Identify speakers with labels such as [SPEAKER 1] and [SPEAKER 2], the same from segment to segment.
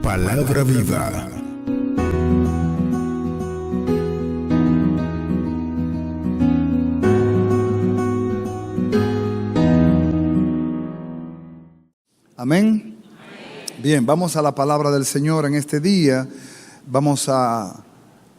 [SPEAKER 1] Palabra viva.
[SPEAKER 2] Amén. Bien, vamos a la palabra del Señor en este día. Vamos a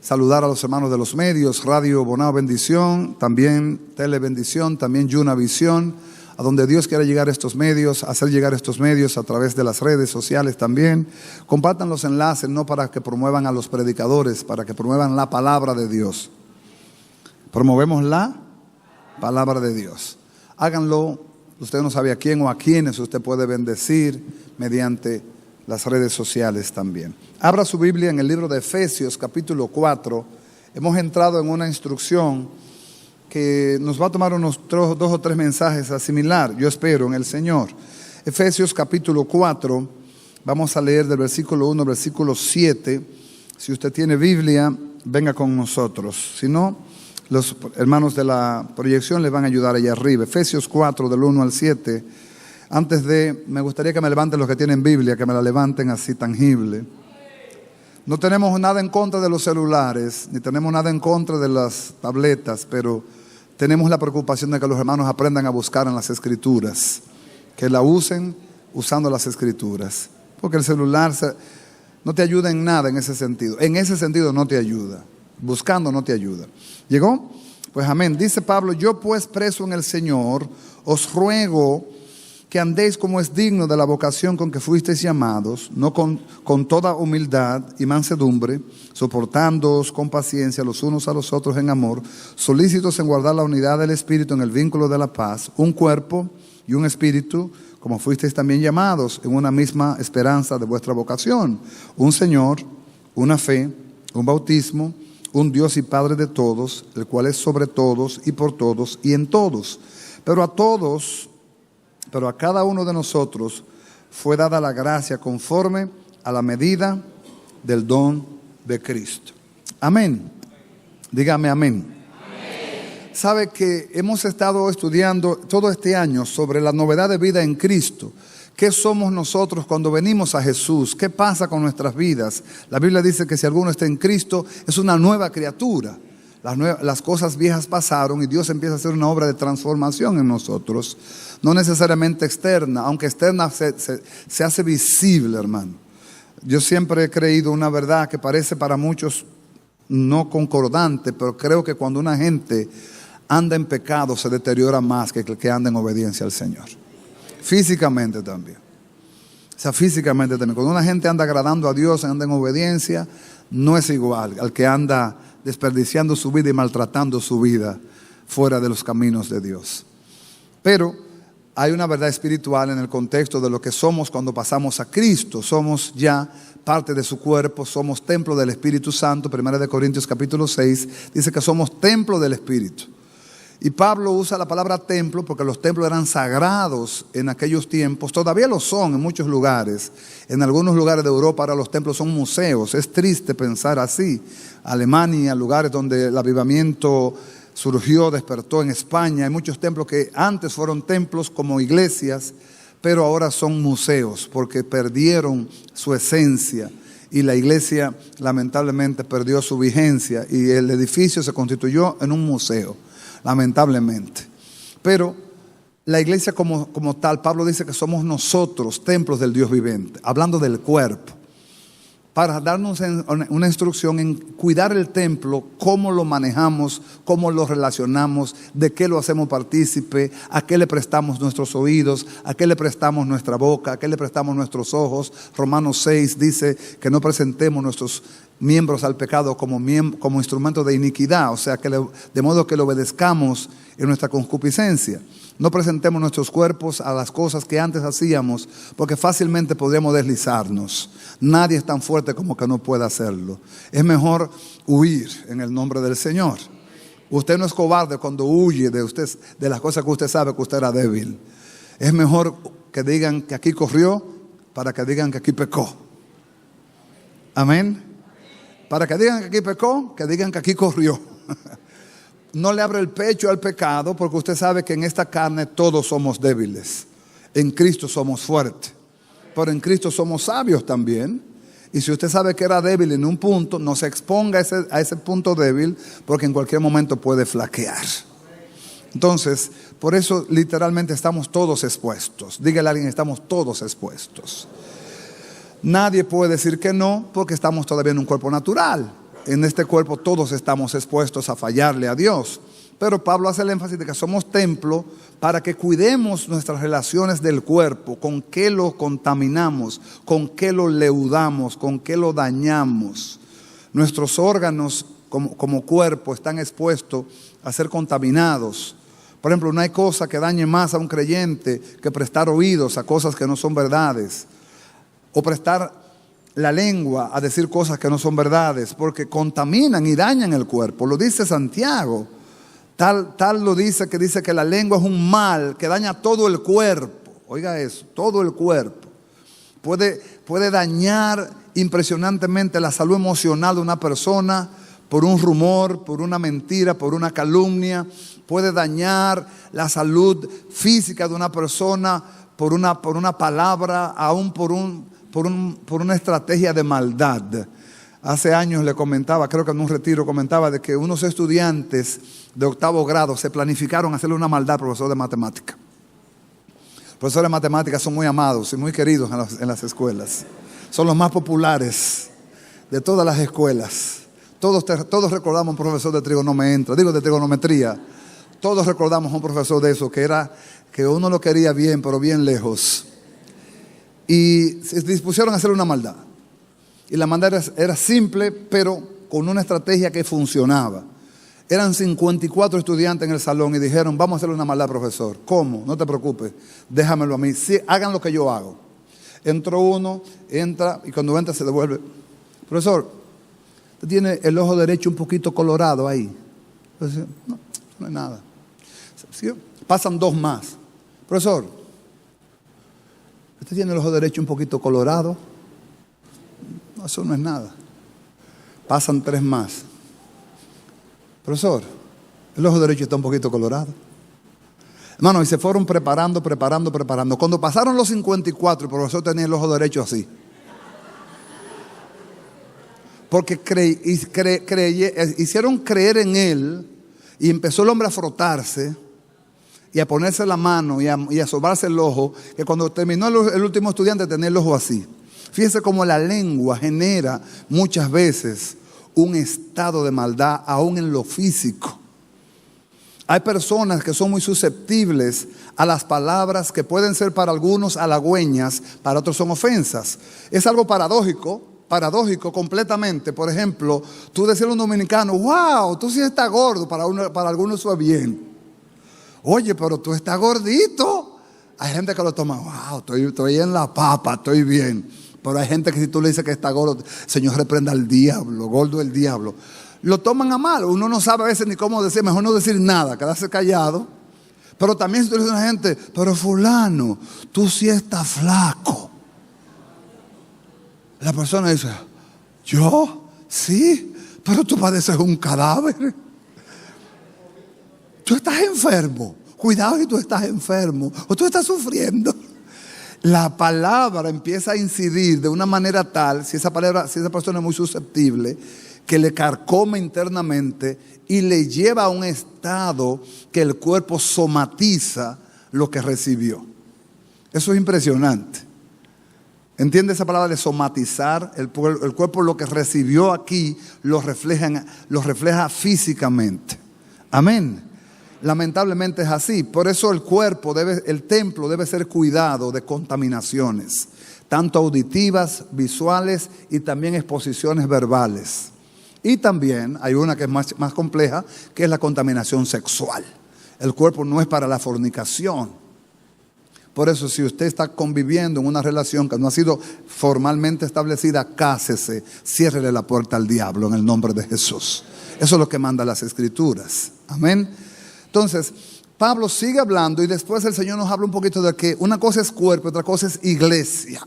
[SPEAKER 2] saludar a los hermanos de los medios, Radio Bonao Bendición, también Tele Bendición, también Yuna Visión, a donde Dios quiera llegar a estos medios, hacer llegar estos medios a través de las redes sociales también. Compartan los enlaces, no para que promuevan a los predicadores, para que promuevan la palabra de Dios. Promovemos la palabra de Dios. Háganlo. Usted no sabe a quién o a quiénes usted puede bendecir mediante las redes sociales también. Abra su Biblia en el libro de Efesios capítulo 4. Hemos entrado en una instrucción que nos va a tomar unos 2 o 3 mensajes a asimilar, yo espero, en el Señor. Efesios capítulo 4, vamos a leer del versículo 1 al versículo 7. Si usted tiene Biblia, venga con nosotros. Si no, los hermanos de la proyección les van a ayudar allá arriba. Efesios 4, del 1 al 7. Me gustaría que me levanten los que tienen Biblia, que me la levanten así tangible. No tenemos nada en contra de los celulares, ni tenemos nada en contra de las tabletas, pero tenemos la preocupación de que los hermanos aprendan a buscar en las Escrituras, que la usen usando las Escrituras, porque el celular no te ayuda en nada en ese sentido. En ese sentido no te ayuda, buscando no te ayuda. ¿Llegó? Pues amén. Dice Pablo: yo pues preso en el Señor, os ruego que andéis como es digno de la vocación con que fuisteis llamados, no con toda humildad y mansedumbre, soportándoos con paciencia los unos a los otros en amor, solícitos en guardar la unidad del Espíritu en el vínculo de la paz, un cuerpo y un espíritu, como fuisteis también llamados en una misma esperanza de vuestra vocación, un Señor, una fe, un bautismo, un Dios y Padre de todos, el cual es sobre todos y por todos y en todos. Pero a cada uno de nosotros fue dada la gracia conforme a la medida del don de Cristo. Amén. Dígame amén. Amén. Sabe que hemos estado estudiando todo este año sobre la novedad de vida en Cristo. ¿Qué somos nosotros cuando venimos a Jesús? ¿Qué pasa con nuestras vidas? La Biblia dice que si alguno está en Cristo es una nueva criatura. Las cosas viejas pasaron y Dios empieza a hacer una obra de transformación en nosotros. No necesariamente externa, aunque externa se hace visible, hermano. Yo siempre he creído una verdad que parece para muchos no concordante, pero creo que cuando una gente anda en pecado se deteriora más que el que anda en obediencia al Señor. Físicamente también. O sea, físicamente también. Cuando una gente anda agradando a Dios, anda en obediencia, no es igual al que anda desperdiciando su vida y maltratando su vida fuera de los caminos de Dios. Pero hay una verdad espiritual en el contexto de lo que somos cuando pasamos a Cristo. Somos ya parte de su cuerpo, somos templo del Espíritu Santo. 1 Corintios capítulo 6 dice que somos templo del Espíritu. Y Pablo usa la palabra templo porque los templos eran sagrados en aquellos tiempos. Todavía lo son en muchos lugares. En algunos lugares de Europa ahora los templos son museos. Es triste pensar así. Alemania, lugares donde el avivamiento surgió, despertó. En España hay muchos templos que antes fueron templos como iglesias, pero ahora son museos porque perdieron su esencia. Y la iglesia lamentablemente perdió su vigencia y el edificio se constituyó en un museo. Lamentablemente. Pero la iglesia como tal, Pablo dice que somos nosotros templos del Dios vivente, hablando del cuerpo, para darnos una instrucción en cuidar el templo, cómo lo manejamos, cómo lo relacionamos, de qué lo hacemos partícipe, a qué le prestamos nuestros oídos, a qué le prestamos nuestra boca, a qué le prestamos nuestros ojos. Romanos 6 dice que no presentemos nuestros miembros al pecado como instrumento de iniquidad, o sea, de modo que lo obedezcamos en nuestra concupiscencia. No presentemos nuestros cuerpos a las cosas que antes hacíamos, porque fácilmente podríamos deslizarnos. Nadie es tan fuerte como que no pueda hacerlo. Es mejor huir en el nombre del Señor. Usted no es cobarde cuando huye de las cosas que usted sabe que usted era débil. Es mejor que digan que aquí corrió para que digan que aquí pecó. Amén. Para que digan que aquí pecó, que digan que aquí corrió. No le abre el pecho al pecado, porque usted sabe que en esta carne todos somos débiles. En Cristo somos fuertes, pero en Cristo somos sabios también. Y si usted sabe que era débil en un punto, no se exponga a ese punto débil, porque en cualquier momento puede flaquear. Entonces, por eso literalmente estamos todos expuestos. Dígale a alguien, estamos todos expuestos. Nadie puede decir que no, porque estamos todavía en un cuerpo natural. En este cuerpo todos estamos expuestos a fallarle a Dios. Pero Pablo hace el énfasis de que somos templo para que cuidemos nuestras relaciones del cuerpo, con qué lo contaminamos, con qué lo leudamos, con qué lo dañamos. Nuestros órganos como cuerpo están expuestos a ser contaminados. Por ejemplo, no hay cosa que dañe más a un creyente que prestar oídos a cosas que no son verdades, o prestar la lengua a decir cosas que no son verdades, porque contaminan y dañan el cuerpo. Lo dice Santiago. Tal lo dice que la lengua es un mal que daña todo el cuerpo. Oiga eso, todo el cuerpo. Puede dañar impresionantemente la salud emocional de una persona por un rumor, por una mentira, por una calumnia. Puede dañar la salud física de una persona por una palabra, aún por una estrategia de maldad. Hace años le comentaba, creo que en un retiro comentaba de que unos estudiantes de 8º grado se planificaron hacerle una maldad al profesor de matemática. Los profesores de matemáticas son muy amados y muy queridos en las escuelas. Son los más populares de todas las escuelas. Todos recordamos a un profesor de trigonometría. Todos recordamos a un profesor de eso que uno lo quería bien, pero bien lejos. Y se dispusieron a hacerle una maldad. Y la maldad era simple, pero con una estrategia que funcionaba. Eran 54 estudiantes en el salón y dijeron, vamos a hacerle una maldad al profesor. ¿Cómo? No te preocupes, déjamelo a mí. Sí, hagan lo que yo hago. Entró uno, entra y cuando entra se devuelve. Profesor, usted tiene el ojo derecho un poquito colorado ahí. Entonces, no es nada. ¿Sí? Pasan 2 más. Profesor, usted tiene el ojo derecho un poquito colorado. No, eso no es nada. Pasan 3 más. Profesor, el ojo derecho está un poquito colorado. Hermano, y se fueron preparando. Cuando pasaron los 54, el profesor tenía el ojo derecho así. Porque hicieron creer en él y empezó el hombre a frotarse y a ponerse la mano y a sobarse el ojo, que cuando terminó el último estudiante tenía el ojo así. Fíjense cómo la lengua genera muchas veces un estado de maldad, aún en lo físico. Hay personas que son muy susceptibles a las palabras que pueden ser para algunos halagüeñas, para otros son ofensas. Es algo paradójico completamente. Por ejemplo, tú decirle a un dominicano, wow, tú sí estás gordo, para algunos eso es bien. Oye, pero tú estás gordito. Hay gente que lo toma, wow, estoy en la papa, estoy bien. Pero hay gente que si tú le dices que está gordo, Señor reprenda al diablo, gordo el diablo. Lo toman a mal, uno no sabe a veces ni cómo decir, mejor no decir nada, quedarse callado. Pero también si tú le dices a una gente, pero fulano, tú sí estás flaco. La persona dice, ¿yo? Sí, pero tú pareces un cadáver. Tú estás enfermo, cuidado que tú estás enfermo, o tú estás sufriendo. La palabra empieza a incidir de una manera tal, si esa persona es muy susceptible, que le carcome internamente y le lleva a un estado que el cuerpo somatiza lo que recibió. Eso es impresionante. ¿Entiende esa palabra de somatizar? El cuerpo lo que recibió aquí lo refleja físicamente. Amén. Lamentablemente es así. Por eso el templo debe ser cuidado de contaminaciones, tanto auditivas, visuales y también exposiciones verbales. Y también hay una que es más compleja, que es la contaminación sexual. El cuerpo no es para la fornicación. Por eso, si usted está conviviendo en una relación que no ha sido formalmente establecida, cásese, ciérrele la puerta al diablo en el nombre de Jesús. Eso es lo que manda las Escrituras. Amén. Entonces, Pablo sigue hablando y después el Señor nos habla un poquito de que una cosa es cuerpo, otra cosa es iglesia,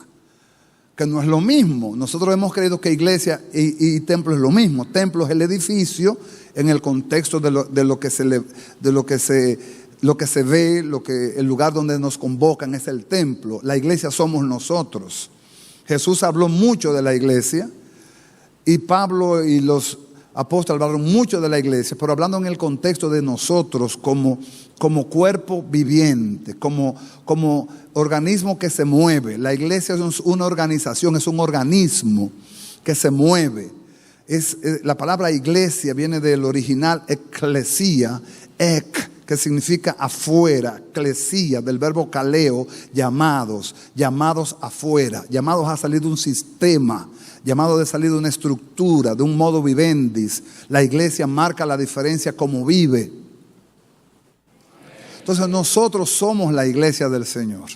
[SPEAKER 2] que no es lo mismo. Nosotros hemos creído que iglesia y templo es lo mismo. Templo es el edificio en el contexto de lo que se ve, el lugar donde nos convocan es el templo. La iglesia somos nosotros. Jesús habló mucho de la iglesia y Pablo y los apóstoles hablaron mucho de la iglesia, pero hablando en el contexto de nosotros como cuerpo viviente, como organismo que se mueve. La iglesia es una organización, es un organismo que se mueve. La palabra iglesia viene del original ecclesia, que significa afuera, eclesia, del verbo kaleo, llamados afuera, llamados a salir de un sistema, llamados a salir de una estructura, de un modo vivendis. La iglesia marca la diferencia como vive. Entonces nosotros somos la iglesia del Señor.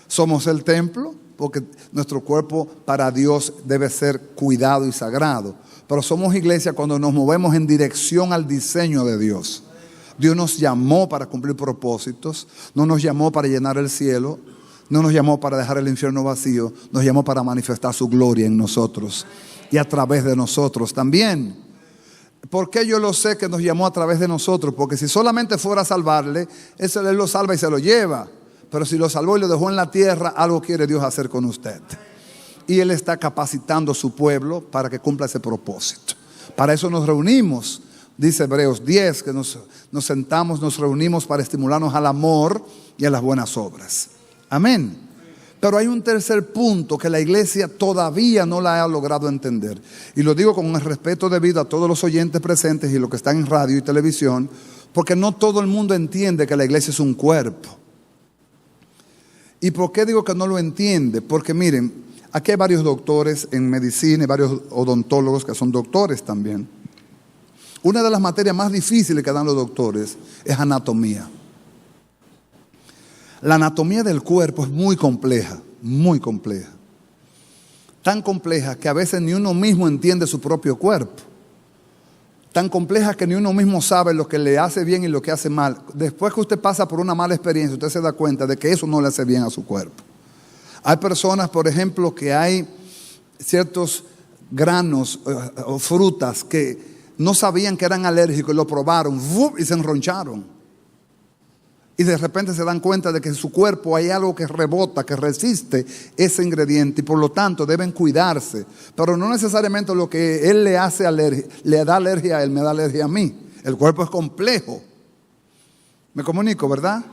[SPEAKER 2] Somos el templo, porque nuestro cuerpo para Dios debe ser cuidado y sagrado. Pero somos iglesia cuando nos movemos en dirección al diseño de Dios. Dios nos llamó para cumplir propósitos, no nos llamó para llenar el cielo, no nos llamó para dejar el infierno vacío, nos llamó para manifestar su gloria en nosotros y a través de nosotros también. ¿Por qué yo lo sé que nos llamó a través de nosotros? Porque si solamente fuera a salvarle, Él lo salva y se lo lleva. Pero si lo salvó y lo dejó en la tierra, algo quiere Dios hacer con usted. Y Él está capacitando a su pueblo para que cumpla ese propósito. Para eso nos reunimos. Dice Hebreos 10 que nos sentamos, nos reunimos para estimularnos al amor y a las buenas obras. Amén. Pero hay un tercer punto que la iglesia todavía no la ha logrado entender. Y lo digo con el respeto debido a todos los oyentes presentes y los que están en radio y televisión, porque no todo el mundo entiende que la iglesia es un cuerpo. ¿Y por qué digo que no lo entiende? Porque miren, aquí hay varios doctores en medicina y varios odontólogos que son doctores también. Una de las materias más difíciles que dan los doctores es anatomía. La anatomía del cuerpo es muy compleja, muy compleja. Tan compleja que a veces ni uno mismo entiende su propio cuerpo. Tan compleja que ni uno mismo sabe lo que le hace bien y lo que hace mal. Después que usted pasa por una mala experiencia, usted se da cuenta de que eso no le hace bien a su cuerpo. Hay personas, por ejemplo, que hay ciertos granos o frutas que no sabían que eran alérgicos y lo probaron y se enroncharon. Y de repente se dan cuenta de que en su cuerpo hay algo que rebota, que resiste ese ingrediente y por lo tanto deben cuidarse. Pero no necesariamente lo que él le hace alergia, le da alergia a él, me da alergia a mí. El cuerpo es complejo. Me comunico, ¿verdad?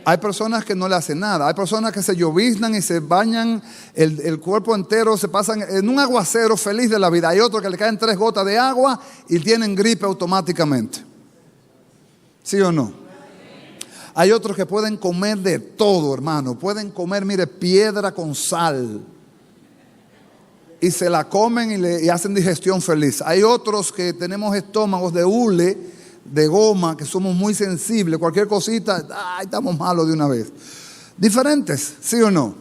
[SPEAKER 2] Hay personas que no le hacen nada. Hay personas que se lloviznan y se bañan el cuerpo entero, se pasan en un aguacero feliz de la vida. Hay otros que le caen 3 gotas de agua y tienen gripe automáticamente. ¿Sí o no? Hay otros que pueden comer de todo, hermano. Pueden comer, mire, piedra con sal. Y se la comen y hacen digestión feliz. Hay otros que tenemos estómagos de hule, de goma, que somos muy sensibles. Cualquier cosita, estamos malos de una vez. Diferentes, ¿sí o no?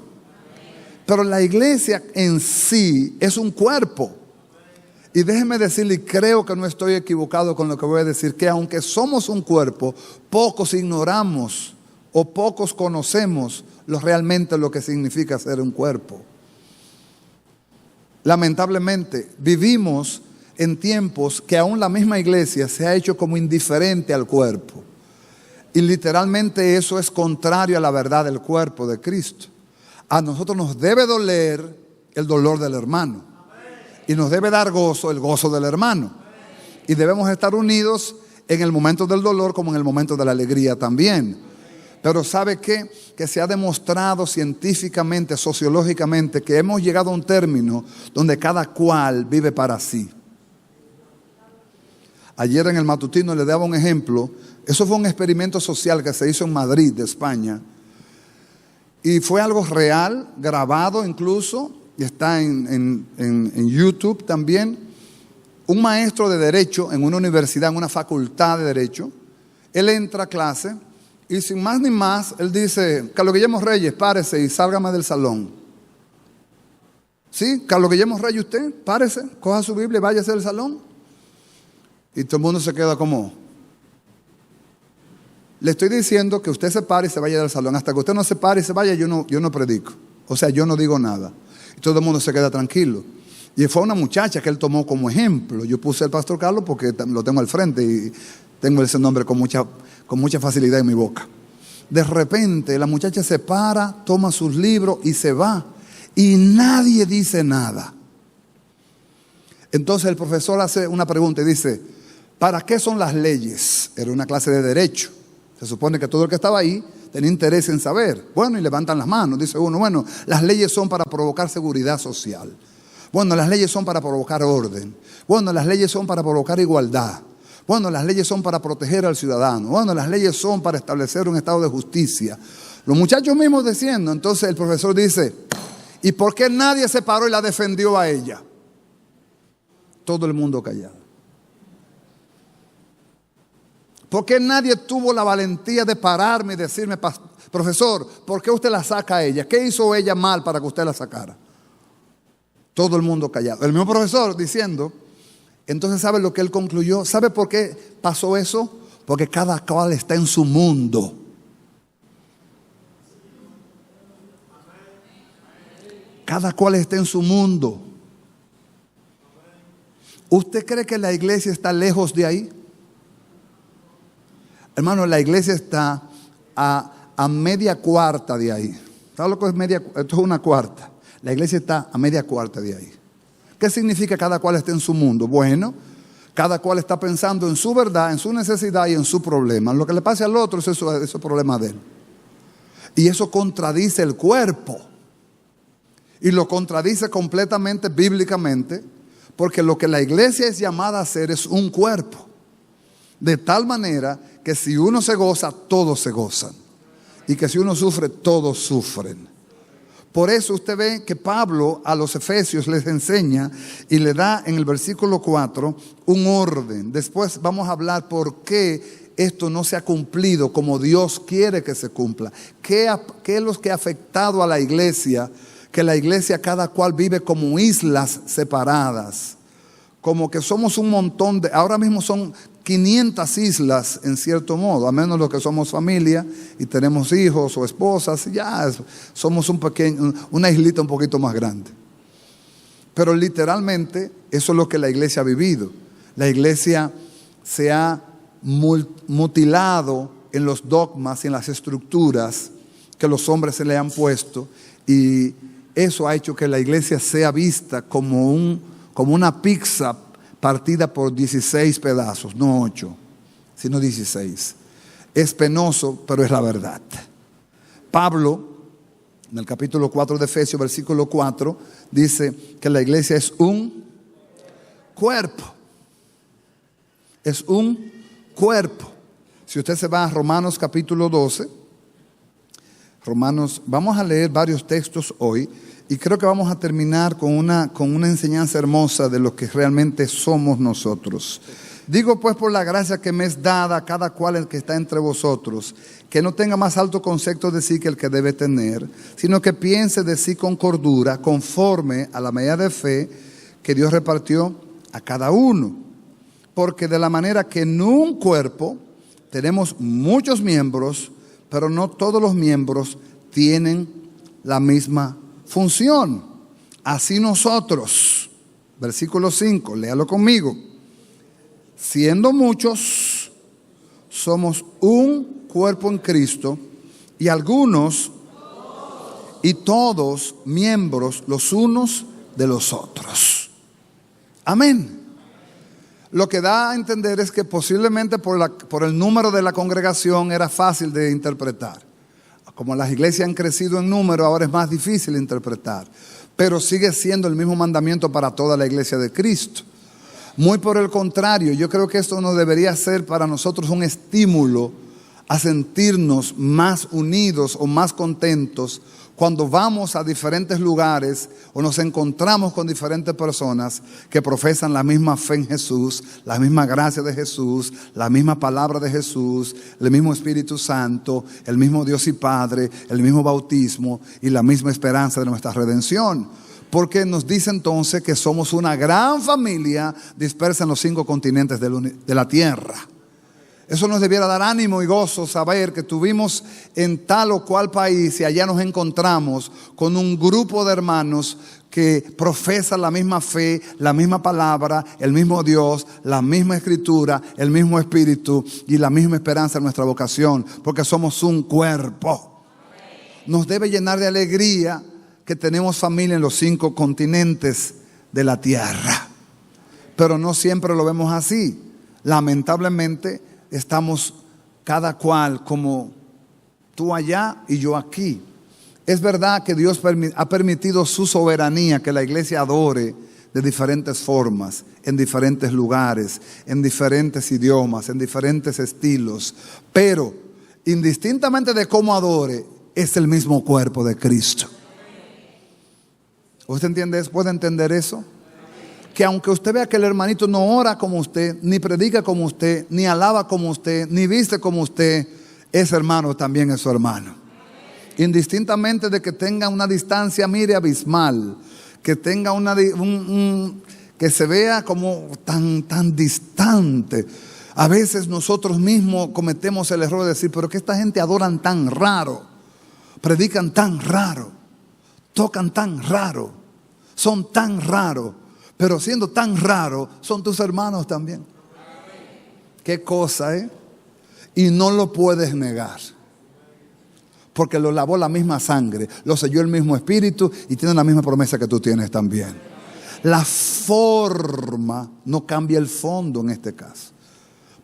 [SPEAKER 2] Pero la iglesia en sí es un cuerpo. Y déjeme decirle, y creo que no estoy equivocado con lo que voy a decir, que aunque somos un cuerpo, pocos ignoramos o pocos conocemos realmente lo que significa ser un cuerpo. Lamentablemente, vivimos en tiempos que aún la misma iglesia se ha hecho como indiferente al cuerpo. Y literalmente eso es contrario a la verdad del cuerpo de Cristo. A nosotros nos debe doler el dolor del hermano. Y nos debe dar gozo, el gozo del hermano. Y debemos estar unidos en el momento del dolor como en el momento de la alegría también. Pero ¿sabe qué? Que se ha demostrado científicamente, sociológicamente, que hemos llegado a un término donde cada cual vive para sí. Ayer en el matutino le daba un ejemplo. Eso fue un experimento social que se hizo en Madrid, de España. Y fue algo real, grabado incluso. Y está en YouTube también. Un maestro de derecho en una universidad, en una facultad de derecho, él entra a clase y sin más ni más, él dice: Carlos Guillermo Reyes, párese y sálgame del salón. ¿Sí? Carlos Guillermo Reyes, usted, párese, coja su Biblia y váyase del salón. Y todo el mundo se queda como: le estoy diciendo que usted se pare y se vaya del salón. Hasta que usted no se pare y se vaya, yo no predico. O sea, yo no digo nada. Y todo el mundo se queda tranquilo. Y fue una muchacha que él tomó como ejemplo. Yo puse al pastor Carlos porque lo tengo al frente y tengo ese nombre con mucha facilidad en mi boca. De repente la muchacha se para, toma sus libros y se va. y nadie dice nada. Entonces el profesor hace una pregunta y dice, ¿para qué son las leyes? Era una clase de derecho. Se supone que todo el que estaba ahí tenía interés en saber. Bueno, y levantan las manos. Dice uno, bueno, las leyes son para provocar seguridad social. Bueno, las leyes son para provocar orden. Bueno, las leyes son para provocar igualdad. Bueno, las leyes son para proteger al ciudadano. Bueno, las leyes son para establecer un estado de justicia. Los muchachos mismos diciendo, entonces el profesor dice, ¿y por qué nadie se paró y la defendió a ella? Todo el mundo callado. ¿Por qué nadie tuvo la valentía de pararme y decirme, profesor, ¿por qué usted la saca a ella? ¿Qué hizo ella mal para que usted la sacara? Todo el mundo callado. El mismo profesor diciendo, entonces ¿sabe lo que él concluyó? ¿Sabe por qué pasó eso? Porque cada cual está en su mundo. Cada cual está en su mundo. ¿Usted cree que la iglesia está lejos de ahí? Hermano, la iglesia está a media cuarta de ahí. ¿Sabes lo que es media? Esto es una cuarta. La iglesia está a media cuarta de ahí. ¿Qué significa cada cual está en su mundo? Bueno, cada cual está pensando en su verdad, en su necesidad y en su problema. Lo que le pase al otro, eso es el problema de él. Y eso contradice el cuerpo. Y lo contradice completamente bíblicamente, porque lo que la iglesia es llamada a hacer es un cuerpo. De tal manera que si uno se goza, todos se gozan. Y que si uno sufre, todos sufren. Por eso usted ve que Pablo a los Efesios les enseña y le da en el versículo 4 un orden. Después vamos a hablar por qué esto no se ha cumplido como Dios quiere que se cumpla. ¿Qué es lo que ha afectado a la iglesia? Que la iglesia cada cual vive como islas separadas. Como que somos un montón ahora mismo son 500 islas en cierto modo, a menos los que somos familia y tenemos hijos o esposas, ya somos una islita un poquito más grande. Pero literalmente eso es lo que la iglesia ha vivido. La iglesia se ha mutilado en los dogmas y en las estructuras que los hombres se le han puesto, y eso ha hecho que la iglesia sea vista como una pizza partida por 16 pedazos, no 8, sino 16. Es penoso, pero es la verdad. Pablo, en el capítulo 4 de Efesios, versículo 4, dice que la iglesia es un cuerpo. Es un cuerpo. Si usted se va a Romanos capítulo 12, vamos a leer varios textos hoy. Y creo que vamos a terminar con una enseñanza hermosa de lo que realmente somos nosotros. Digo pues por la gracia que me es dada a cada cual el que está entre vosotros, que no tenga más alto concepto de sí que el que debe tener, sino que piense de sí con cordura, conforme a la medida de fe que Dios repartió a cada uno. Porque de la manera que en un cuerpo tenemos muchos miembros, pero no todos los miembros tienen la misma función. Así nosotros, versículo 5, léalo conmigo, siendo muchos, somos un cuerpo en Cristo, y algunos y todos miembros los unos de los otros. Amén. Lo que da a entender es que posiblemente por el número de la congregación era fácil de interpretar. Como las iglesias han crecido en número, ahora es más difícil interpretar. Pero sigue siendo el mismo mandamiento para toda la iglesia de Cristo. Muy por el contrario, yo creo que esto no debería ser para nosotros un estímulo a sentirnos más unidos o más contentos cuando vamos a diferentes lugares o nos encontramos con diferentes personas que profesan la misma fe en Jesús, la misma gracia de Jesús, la misma palabra de Jesús, el mismo Espíritu Santo, el mismo Dios y Padre, el mismo bautismo y la misma esperanza de nuestra redención. Porque nos dice entonces que somos una gran familia dispersa en los 5 continentes de la tierra. Eso nos debiera dar ánimo y gozo saber que estuvimos en tal o cual país y allá nos encontramos con un grupo de hermanos que profesan la misma fe, la misma palabra, el mismo Dios, la misma escritura, el mismo espíritu y la misma esperanza en nuestra vocación, porque somos un cuerpo. Nos debe llenar de alegría que tenemos familia en los 5 continentes de la tierra. Pero no siempre lo vemos así. Lamentablemente estamos cada cual como tú allá y yo aquí. Es verdad que Dios ha permitido su soberanía, que la iglesia adore de diferentes formas, en diferentes lugares, en diferentes idiomas, en diferentes estilos. Pero indistintamente de cómo adore, es el mismo cuerpo de Cristo. ¿Usted entiende? ¿Puede entender eso? Que aunque usted vea que el hermanito no ora como usted, ni predica como usted, ni alaba como usted, ni viste como usted, ese hermano también es su hermano. Indistintamente de que tenga una distancia, mire, abismal, que tenga que se vea como tan distante. A veces nosotros mismos cometemos el error de decir, pero que esta gente adoran tan raro, predican tan raro, tocan tan raro, son tan raros. Pero siendo tan raro, son tus hermanos también. Qué cosa, ¿eh? Y no lo puedes negar. Porque lo lavó la misma sangre, lo selló el mismo espíritu y tiene la misma promesa que tú tienes también. La forma no cambia el fondo en este caso.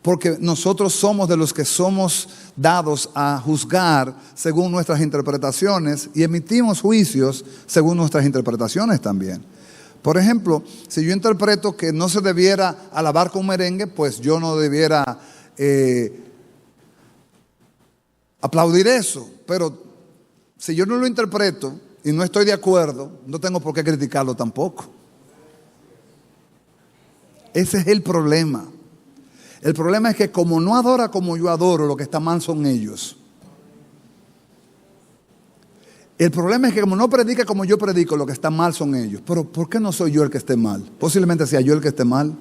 [SPEAKER 2] Porque nosotros somos de los que somos dados a juzgar según nuestras interpretaciones y emitimos juicios según nuestras interpretaciones también. Por ejemplo, si yo interpreto que no se debiera alabar con merengue, pues yo no debiera aplaudir eso. Pero si yo no lo interpreto y no estoy de acuerdo, no tengo por qué criticarlo tampoco. Ese es el problema. El problema es que como no adora como yo adoro, lo que está mal son ellos. El problema es que como no predica como yo predico, lo que está mal son ellos. Pero ¿por qué no soy yo el que esté mal? Posiblemente sea yo el que esté mal.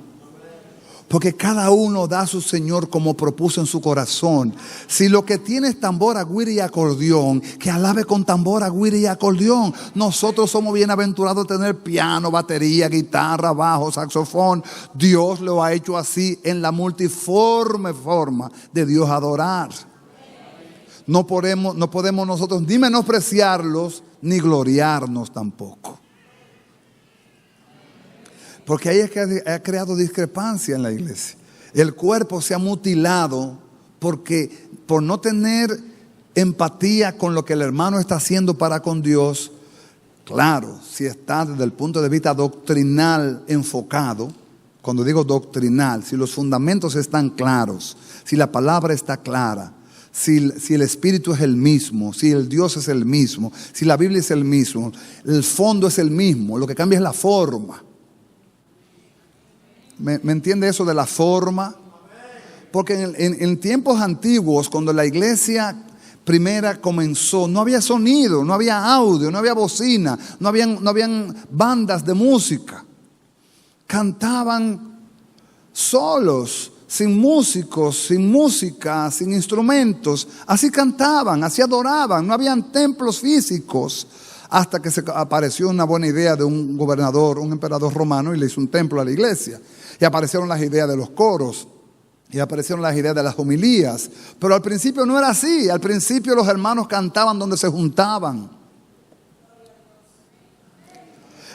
[SPEAKER 2] Porque cada uno da a su Señor como propuso en su corazón. Si lo que tiene es tambora, güira y acordeón, que alabe con tambora, güira y acordeón. Nosotros somos bienaventurados de tener piano, batería, guitarra, bajo, saxofón. Dios lo ha hecho así en la multiforme forma de Dios adorar. No podemos nosotros ni menospreciarlos ni gloriarnos tampoco. Porque ahí es que ha creado discrepancia en la iglesia. El cuerpo se ha mutilado por no tener empatía con lo que el hermano está haciendo para con Dios. Claro, si está desde el punto de vista doctrinal enfocado. Cuando digo doctrinal, si los fundamentos están claros, si la palabra está clara, si el Espíritu es el mismo, si el Dios es el mismo, si la Biblia es el mismo, el fondo es el mismo, lo que cambia es la forma. ¿Me entiende eso de la forma? Porque en tiempos antiguos, cuando la iglesia primera comenzó, no había sonido, no había audio, no había bocina, no habían bandas de música. Cantaban solos, sin músicos, sin música, sin instrumentos. Así cantaban, así adoraban. No habían templos físicos. Hasta que se apareció una buena idea de un gobernador, un emperador romano, y le hizo un templo a la iglesia. Y aparecieron las ideas de los coros. Y aparecieron las ideas de las homilías. Pero al principio no era así. Al principio los hermanos cantaban donde se juntaban.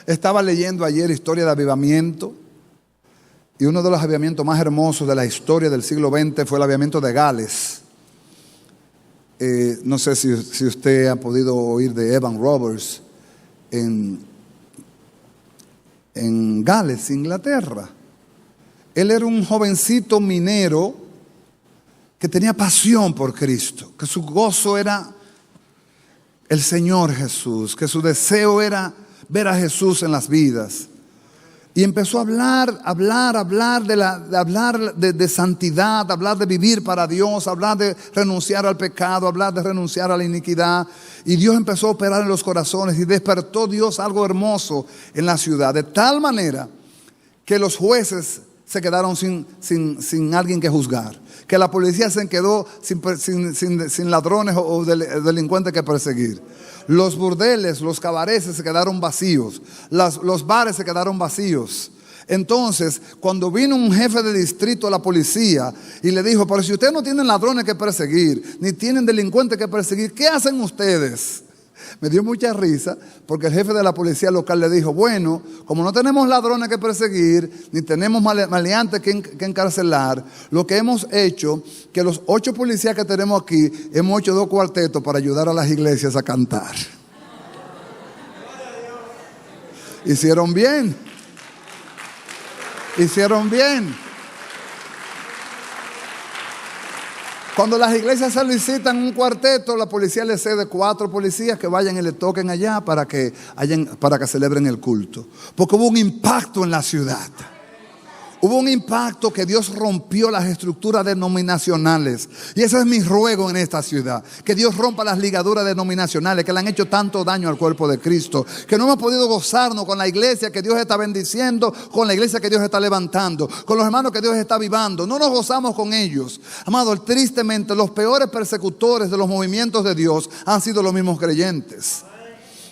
[SPEAKER 2] Estaba leyendo ayer historia de avivamiento. Y uno de los avivamientos más hermosos de la historia del siglo XX fue el avivamiento de Gales. No sé si usted ha podido oír de Evan Roberts en Gales, Inglaterra. Él era un jovencito minero que tenía pasión por Cristo, que su gozo era el Señor Jesús, que su deseo era ver a Jesús en las vidas. Y empezó a hablar de santidad, hablar de vivir para Dios, hablar de renunciar al pecado, hablar de renunciar a la iniquidad. Y Dios empezó a operar en los corazones y despertó Dios algo hermoso en la ciudad. De tal manera que los jueces se quedaron sin alguien que juzgar. Que la policía se quedó sin ladrones o delincuentes que perseguir. Los burdeles, los cabarets se quedaron vacíos. Los bares se quedaron vacíos. Entonces, cuando vino un jefe de distrito a la policía y le dijo, pero si ustedes no tienen ladrones que perseguir, ni tienen delincuentes que perseguir, ¿qué hacen ustedes? Me dio mucha risa porque el jefe de la policía local le dijo, bueno, como no tenemos ladrones que perseguir, ni tenemos maleantes que encarcelar, lo que hemos hecho, que los 8 policías que tenemos aquí, hemos hecho 2 cuartetos para ayudar a las iglesias a cantar. Hicieron bien. Hicieron bien. Cuando las iglesias solicitan un cuarteto, la policía le cede 4 policías que vayan y le toquen allá para que celebren el culto. Porque hubo un impacto en la ciudad. Hubo un impacto que Dios rompió las estructuras denominacionales. Y ese es mi ruego en esta ciudad. Que Dios rompa las ligaduras denominacionales que le han hecho tanto daño al cuerpo de Cristo. Que no hemos podido gozarnos con la iglesia que Dios está bendiciendo, con la iglesia que Dios está levantando, con los hermanos que Dios está avivando. No nos gozamos con ellos. Amado, tristemente los peores persecutores de los movimientos de Dios han sido los mismos creyentes.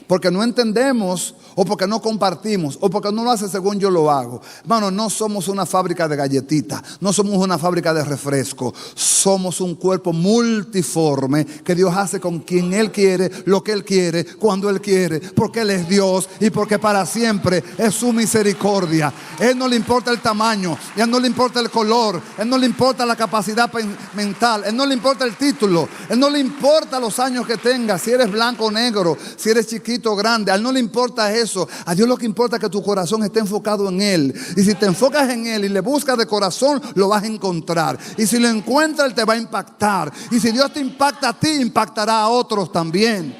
[SPEAKER 2] Porque no entendemos, o porque no compartimos, o porque no lo hace según yo lo hago. Hermano, no somos una fábrica de galletitas, no somos una fábrica de refresco. Somos un cuerpo multiforme que Dios hace con quien Él quiere, lo que Él quiere, cuando Él quiere, porque Él es Dios y porque para siempre es su misericordia. Él no le importa el tamaño, a Él no le importa el color, a Él no le importa la capacidad mental, a Él no le importa el título, a Él no le importa los años que tengas, si eres blanco o negro, si eres chiquito o grande. A Él no le importa eso. A Dios lo que importa es que tu corazón esté enfocado en Él. Y si te enfocas en Él y le buscas de corazón, lo vas a encontrar. Y si lo encuentras, Él te va a impactar. Y si Dios te impacta a ti, impactará a otros también.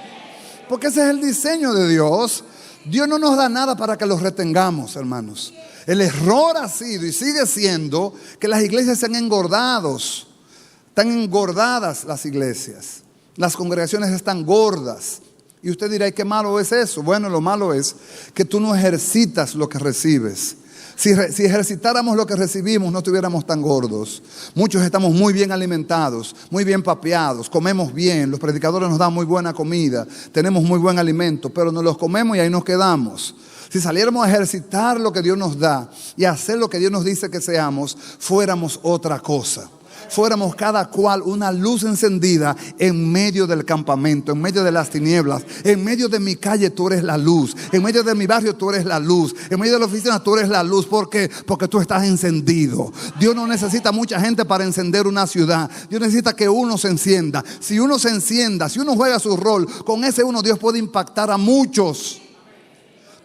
[SPEAKER 2] Porque ese es el diseño de Dios. Dios no nos da nada para que los retengamos, hermanos. El error ha sido y sigue siendo que las iglesias se han engordado. Están engordadas las iglesias. Las congregaciones están gordas. Y usted dirá, ¿y qué malo es eso? Bueno, lo malo es que tú no ejercitas lo que recibes. Si ejercitáramos lo que recibimos, no estuviéramos tan gordos. Muchos estamos muy bien alimentados, muy bien papeados, comemos bien, los predicadores nos dan muy buena comida, tenemos muy buen alimento, pero nos los comemos y ahí nos quedamos. Si saliéramos a ejercitar lo que Dios nos da y a hacer lo que Dios nos dice que seamos, fuéramos otra cosa. Fuéramos cada cual una luz encendida en medio del campamento, en medio de las tinieblas. En medio de mi calle tú eres la luz. En medio de mi barrio tú eres la luz. En medio de la oficina tú eres la luz. ¿Por qué? Porque tú estás encendido. Dios no necesita mucha gente para encender una ciudad. Dios necesita que uno se encienda. Si uno se encienda, si uno juega su rol, con ese uno Dios puede impactar a muchos.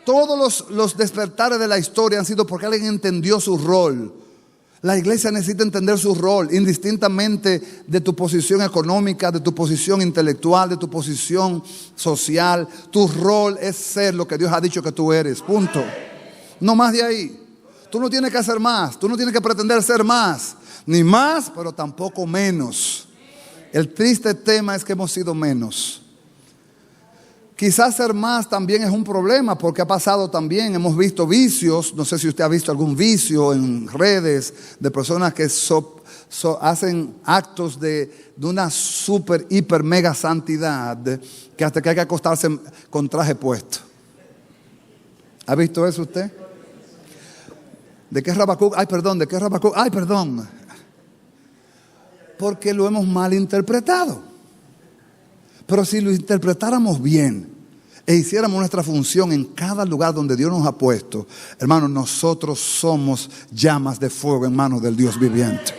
[SPEAKER 2] Todos los despertares de la historia han sido porque alguien entendió su rol. La iglesia necesita entender su rol, indistintamente de tu posición económica, de tu posición intelectual, de tu posición social. Tu rol es ser lo que Dios ha dicho que tú eres, punto. No más de ahí. Tú no tienes que hacer más, tú no tienes que pretender ser más, ni más, pero tampoco menos. El triste tema es que hemos sido menos. Quizás ser más también es un problema porque ha pasado también, hemos visto vicios, no sé si usted ha visto algún vicio en redes de personas que hacen actos de una super, hiper, mega santidad que hasta que hay que acostarse con traje puesto. ¿Ha visto eso usted? ¿De qué Habacuc? ¿De qué Habacuc? Porque lo hemos malinterpretado. Pero si lo interpretáramos bien e hiciéramos nuestra función en cada lugar donde Dios nos ha puesto, hermanos, nosotros somos llamas de fuego en manos del Dios viviente.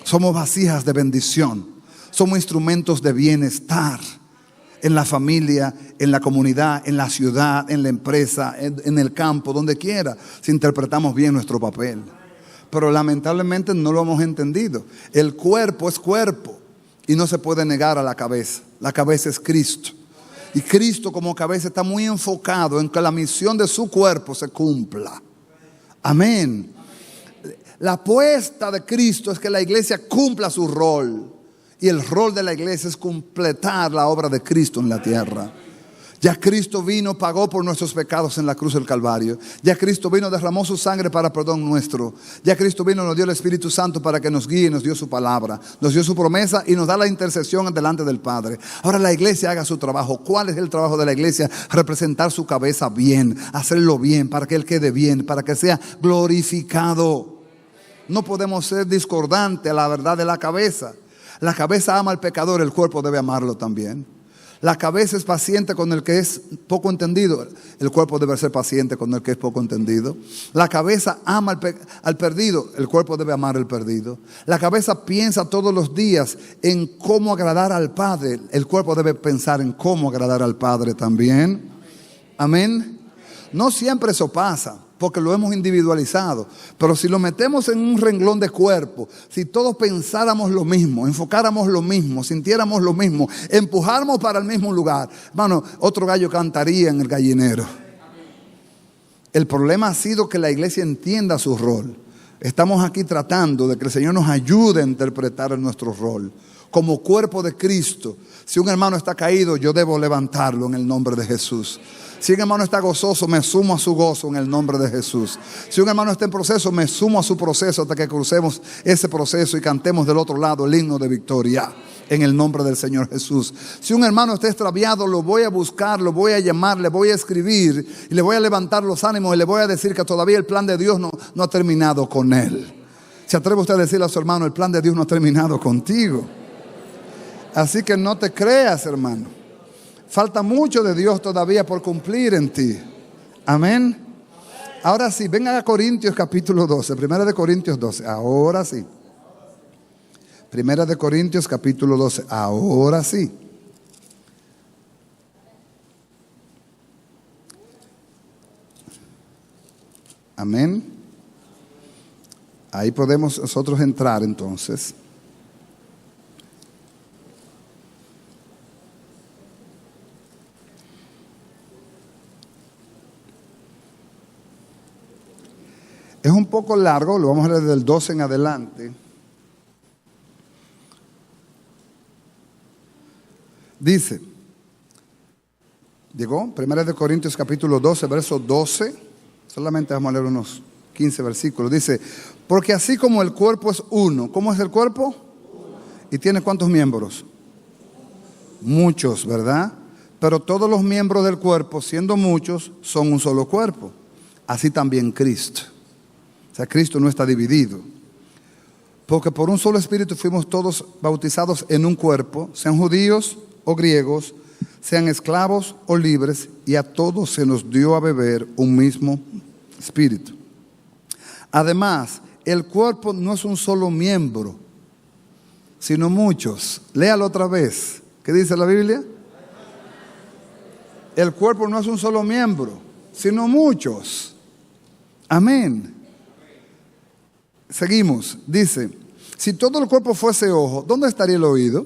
[SPEAKER 2] Somos vasijas de bendición. Somos instrumentos de bienestar en la familia, en la comunidad, en la ciudad, en la empresa, en el campo, donde quiera, si interpretamos bien nuestro papel. Pero lamentablemente no lo hemos entendido. El cuerpo es cuerpo. Y no se puede negar a la cabeza. La cabeza es Cristo. Y Cristo como cabeza está muy enfocado en que la misión de su cuerpo se cumpla. Amén. La apuesta de Cristo es que la iglesia cumpla su rol. Y el rol de la iglesia es completar la obra de Cristo en la tierra. Ya Cristo vino, pagó por nuestros pecados en la cruz del Calvario. Ya Cristo vino, derramó su sangre para perdón nuestro. Ya Cristo vino, nos dio el Espíritu Santo para que nos guíe, nos dio su palabra, nos dio su promesa y nos da la intercesión delante del Padre. Ahora la iglesia haga su trabajo. ¿Cuál es el trabajo de la iglesia? Representar su cabeza bien, hacerlo bien, para que Él quede bien, para que sea glorificado. No podemos ser discordantes a la verdad de la cabeza. La cabeza ama al pecador, el cuerpo debe amarlo también. La cabeza es paciente con el que es poco entendido. El cuerpo debe ser paciente con el que es poco entendido. La cabeza ama al perdido. El cuerpo debe amar al perdido. La cabeza piensa todos los días en cómo agradar al Padre. El cuerpo debe pensar en cómo agradar al Padre también. Amén. No siempre eso pasa, porque lo hemos individualizado. Pero si lo metemos en un renglón de cuerpo, si todos pensáramos lo mismo, enfocáramos lo mismo, sintiéramos lo mismo, empujáramos para el mismo lugar, hermano, otro gallo cantaría en el gallinero. El problema ha sido que la iglesia entienda su rol. Estamos aquí tratando de que el Señor nos ayude a interpretar nuestro rol. Como cuerpo de Cristo, si un hermano está caído, yo debo levantarlo en el nombre de Jesús. Si un hermano está gozoso, me sumo a su gozo en el nombre de Jesús. Si un hermano está en proceso, me sumo a su proceso hasta que crucemos ese proceso y cantemos del otro lado el himno de victoria en el nombre del Señor Jesús. Si un hermano está extraviado, lo voy a buscar, lo voy a llamar, le voy a escribir y le voy a levantar los ánimos y le voy a decir que todavía el plan de Dios no ha terminado con él. ¿Se atreve usted a decirle a su hermano, el plan de Dios no ha terminado contigo? Así que no te creas, hermano. Falta mucho de Dios todavía por cumplir en ti. Amén. Ahora sí, vengan a Corintios capítulo 12. Primera de Corintios 12. Ahora sí. Primera de Corintios capítulo 12. Ahora sí. Amén. Ahí podemos nosotros entrar entonces. Es un poco largo, lo vamos a leer desde el 12 en adelante. Dice, llegó, 1 Corintios capítulo 12, verso 12, solamente vamos a leer unos 15 versículos. Dice, porque así como el cuerpo es uno, ¿cómo es el cuerpo? ¿Y tiene cuántos miembros? Muchos, ¿verdad? Pero todos los miembros del cuerpo, siendo muchos, son un solo cuerpo. Así también Cristo. O sea, Cristo no está dividido. Porque por un solo espíritu fuimos todos bautizados en un cuerpo, sean judíos o griegos, sean esclavos o libres, y a todos se nos dio a beber un mismo espíritu. Además, el cuerpo no es un solo miembro, sino muchos. Léalo otra vez. ¿Qué dice la Biblia? El cuerpo no es un solo miembro, sino muchos. Amén. Seguimos, dice, si todo el cuerpo fuese ojo, ¿dónde estaría el oído?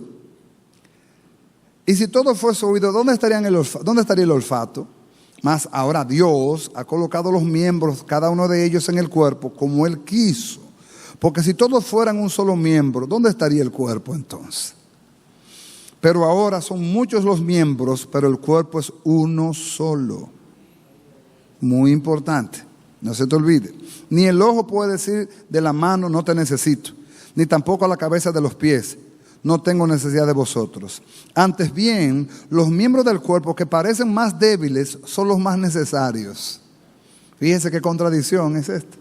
[SPEAKER 2] Y si todo fuese oído, ¿dónde estaría el olfato? Mas ahora Dios ha colocado los miembros, cada uno de ellos en el cuerpo, como Él quiso. Porque si todos fueran un solo miembro, ¿dónde estaría el cuerpo entonces? Pero ahora son muchos los miembros, pero el cuerpo es uno solo. Muy importante. No se te olvide. Ni el ojo puede decir de la mano, no te necesito. Ni tampoco a la cabeza de los pies, no tengo necesidad de vosotros. Antes bien, los miembros del cuerpo que parecen más débiles son los más necesarios. Fíjese qué contradicción es esta.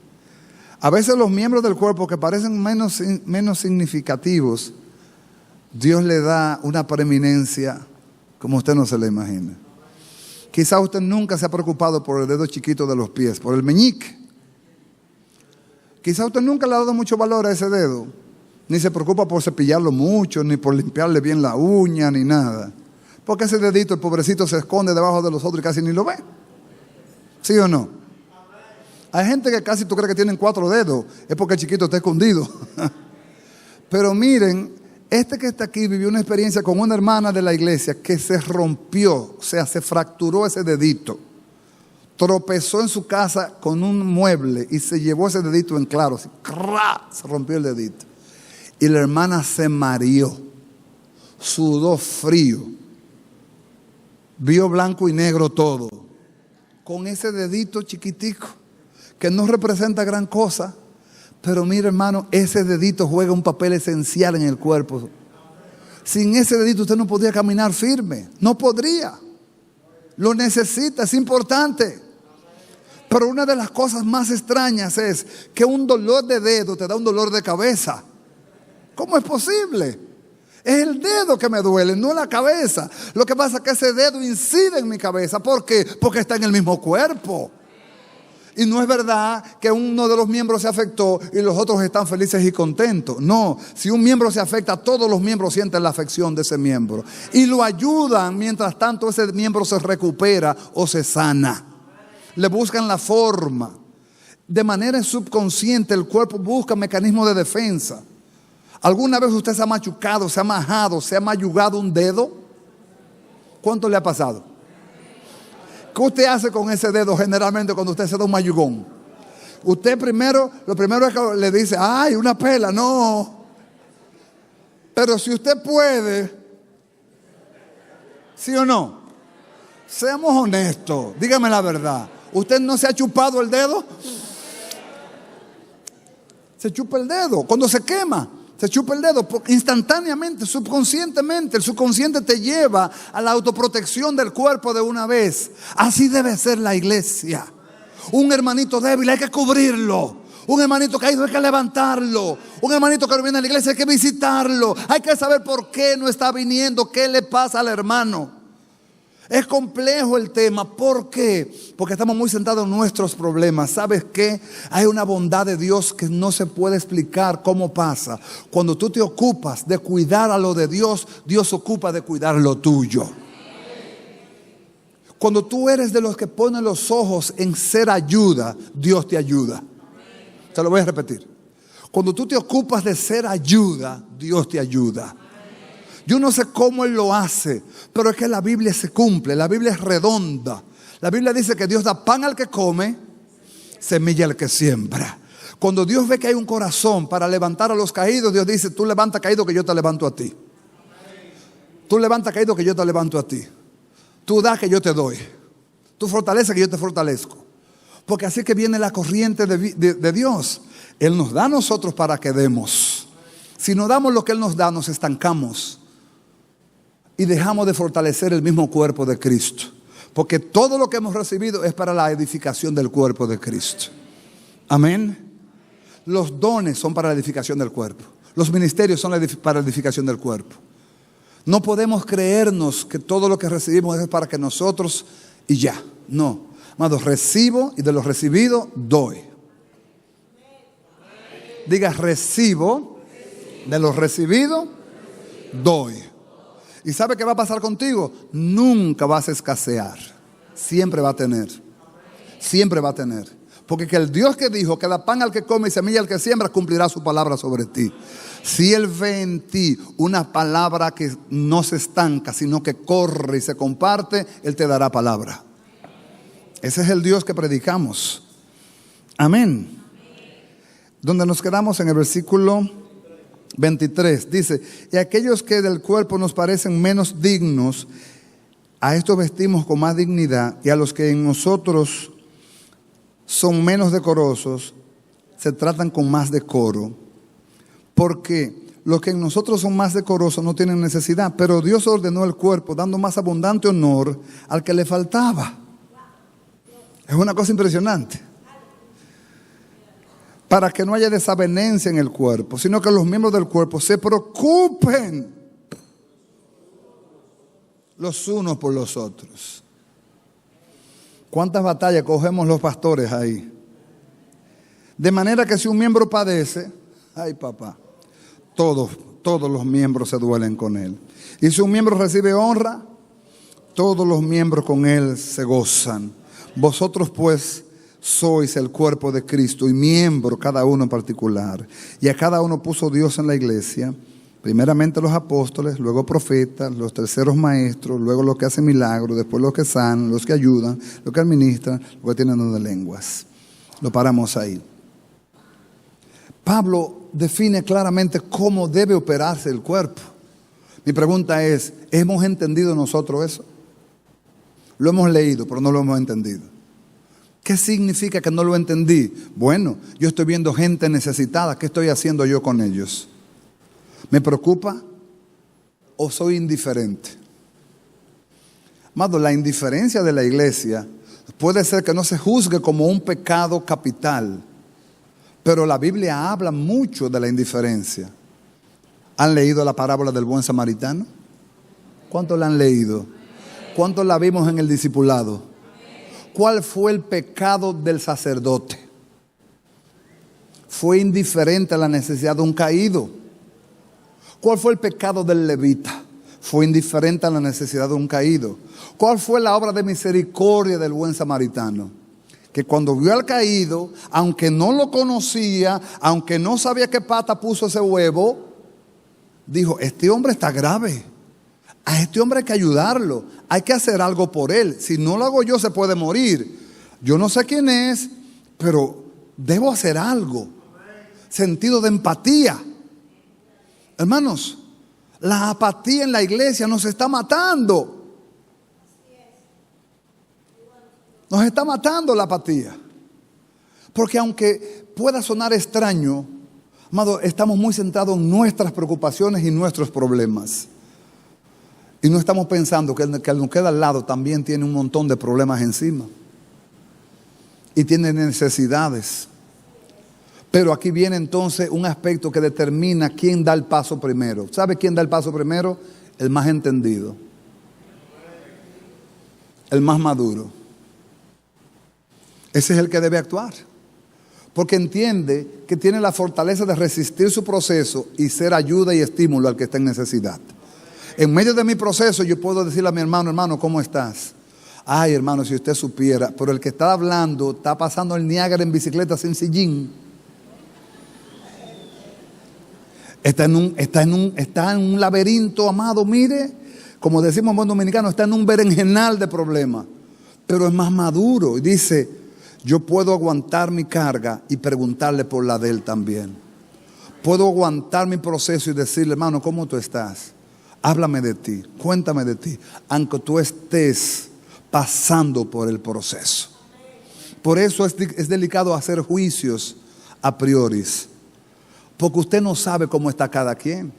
[SPEAKER 2] A veces los miembros del cuerpo que parecen menos significativos, Dios le da una preeminencia como usted no se le imagina. Quizá usted nunca se ha preocupado por el dedo chiquito de los pies, por el meñique. Quizá usted nunca le ha dado mucho valor a ese dedo, ni se preocupa por cepillarlo mucho, ni por limpiarle bien la uña, ni nada. Porque ese dedito, el pobrecito, se esconde debajo de los otros y casi ni lo ve. ¿Sí o no? Hay gente que casi tú crees que tienen 4 dedos, es porque el chiquito está escondido. Pero miren, este que está aquí vivió una experiencia con una hermana de la iglesia que se rompió, o sea, se fracturó ese dedito. Tropezó en su casa con un mueble y se llevó ese dedito en claro, así, ¡cra! Se rompió el dedito. Y la hermana se mareó, sudó frío, vio blanco y negro todo, con ese dedito chiquitico, que no representa gran cosa. Pero mire, hermano, ese dedito juega un papel esencial en el cuerpo. Sin ese dedito usted no podría caminar firme. No podría. Lo necesita, es importante. Pero una de las cosas más extrañas es que un dolor de dedo te da un dolor de cabeza. ¿Cómo es posible? Es el dedo que me duele, no la cabeza. Lo que pasa es que ese dedo incide en mi cabeza. ¿Por qué? Porque está en el mismo cuerpo. Y no es verdad que uno de los miembros se afectó y los otros están felices y contentos. No, si un miembro se afecta, todos los miembros sienten la afección de ese miembro. Y lo ayudan mientras tanto ese miembro se recupera o se sana. Le buscan la forma. De manera subconsciente el cuerpo busca mecanismos de defensa. ¿Alguna vez usted se ha machucado, se ha majado, se ha mayugado un dedo? ¿Cuánto le ha pasado? ¿Qué usted hace con ese dedo generalmente cuando usted se da un mayugón? Usted lo primero es que le dice, ay, una pela, no. Pero si usted puede, ¿sí o no? Seamos honestos, dígame la verdad. ¿Usted no se ha chupado el dedo? Se chupa el dedo. Cuando se quema, se chupa el dedo instantáneamente, subconscientemente. El subconsciente te lleva a la autoprotección del cuerpo de una vez. Así debe ser la iglesia. Un hermanito débil hay que cubrirlo. Un hermanito caído hay que levantarlo. Un hermanito que no viene a la iglesia hay que visitarlo. Hay que saber por qué no está viniendo, qué le pasa al hermano. Es complejo el tema. ¿Por qué? Porque estamos muy sentados en nuestros problemas. ¿Sabes qué? Hay una bondad de Dios que no se puede explicar cómo pasa. Cuando tú te ocupas de cuidar a lo de Dios, Dios se ocupa de cuidar lo tuyo. Cuando tú eres de los que ponen los ojos en ser ayuda, Dios te ayuda. Te lo voy a repetir. Cuando tú te ocupas de ser ayuda, Dios te ayuda. Yo no sé cómo Él lo hace, pero es que la Biblia se cumple, la Biblia es redonda. La Biblia dice que Dios da pan al que come, semilla al que siembra. Cuando Dios ve que hay un corazón para levantar a los caídos, Dios dice, tú levanta caído que yo te levanto a ti. Tú levanta caído que yo te levanto a ti. Tú da que yo te doy. Tú fortaleza que yo te fortalezco. Porque así que viene la corriente de Dios. Él nos da a nosotros para que demos. Si no damos lo que Él nos da, nos estancamos. Y dejamos de fortalecer el mismo cuerpo de Cristo. Porque todo lo que hemos recibido es para la edificación del cuerpo de Cristo. Amén. Los dones son para la edificación del cuerpo. Los ministerios son para la edificación del cuerpo. No podemos creernos que todo lo que recibimos es para que nosotros y ya. No. Amados, recibo y de lo recibido doy. Diga, recibo, de lo recibido doy. ¿Y sabe qué va a pasar contigo? Nunca vas a escasear. Siempre va a tener. Siempre va a tener. Porque que el Dios que dijo que da pan al que come y semilla al que siembra, cumplirá su palabra sobre ti. Si Él ve en ti una palabra que no se estanca, sino que corre y se comparte, Él te dará palabra. Ese es el Dios que predicamos. Amén. Donde nos quedamos en el versículo 23, dice, y aquellos que del cuerpo nos parecen menos dignos, a estos vestimos con más dignidad, y a los que en nosotros son menos decorosos, se tratan con más decoro. Porque los que en nosotros son más decorosos no tienen necesidad, pero Dios ordenó el cuerpo dando más abundante honor al que le faltaba. Es una cosa impresionante. Para que no haya desavenencia en el cuerpo, sino que los miembros del cuerpo se preocupen los unos por los otros. ¿Cuántas batallas cogemos los pastores ahí? De manera que si un miembro padece, ay papá, todos los miembros se duelen con él. Y si un miembro recibe honra, todos los miembros con él se gozan. Vosotros pues sois el cuerpo de Cristo y miembro cada uno en particular. Y a cada uno puso Dios en la iglesia, primeramente los apóstoles, luego profetas, los terceros maestros, luego los que hacen milagros, después los que sanan, los que ayudan, los que administran, los que tienen don de lenguas. Lo paramos ahí. Pablo define claramente cómo debe operarse el cuerpo. Mi pregunta es, ¿hemos entendido nosotros eso? Lo hemos leído, pero no lo hemos entendido. ¿Qué significa que no lo entendí? Bueno, yo estoy viendo gente necesitada. ¿Qué estoy haciendo yo con ellos? ¿Me preocupa o soy indiferente? Amado, la indiferencia de la iglesia puede ser que no se juzgue como un pecado capital, pero la Biblia habla mucho de la indiferencia. ¿Han leído la parábola del buen samaritano? ¿Cuántos la han leído? ¿Cuántos la vimos en el discipulado? ¿Cuál fue el pecado del sacerdote? Fue indiferente a la necesidad de un caído. ¿Cuál fue el pecado del levita? Fue indiferente a la necesidad de un caído. ¿Cuál fue la obra de misericordia del buen samaritano? Que cuando vio al caído, aunque no lo conocía, aunque no sabía qué pata puso ese huevo, dijo, este hombre está grave. A este hombre hay que ayudarlo. Hay que hacer algo por él. Si no lo hago yo, se puede morir. Yo no sé quién es, pero debo hacer algo. Sentido de empatía. Hermanos, la apatía en la iglesia nos está matando. Nos está matando la apatía. Porque aunque pueda sonar extraño, amado, estamos muy centrados en nuestras preocupaciones y nuestros problemas. Y no estamos pensando que el que nos queda al lado también tiene un montón de problemas encima. Y tiene necesidades. Pero aquí viene entonces un aspecto que determina quién da el paso primero. ¿Sabe quién da el paso primero? El más entendido. El más maduro. Ese es el que debe actuar. Porque entiende que tiene la fortaleza de resistir su proceso y ser ayuda y estímulo al que está en necesidad. En medio de mi proceso yo puedo decirle a mi hermano, hermano, ¿cómo estás? Ay, hermano, si usted supiera, pero el que está hablando está pasando el Niágara en bicicleta sin sillín. Está en un laberinto, amado, mire, como decimos en buen dominicano, está en un berenjenal de problemas, pero es más maduro y dice, yo puedo aguantar mi carga y preguntarle por la de él también. Puedo aguantar mi proceso y decirle, hermano, ¿cómo tú estás? Háblame de ti, cuéntame de ti, aunque tú estés pasando por el proceso. Por eso es delicado hacer juicios a priori. Porque usted no sabe cómo está cada quien.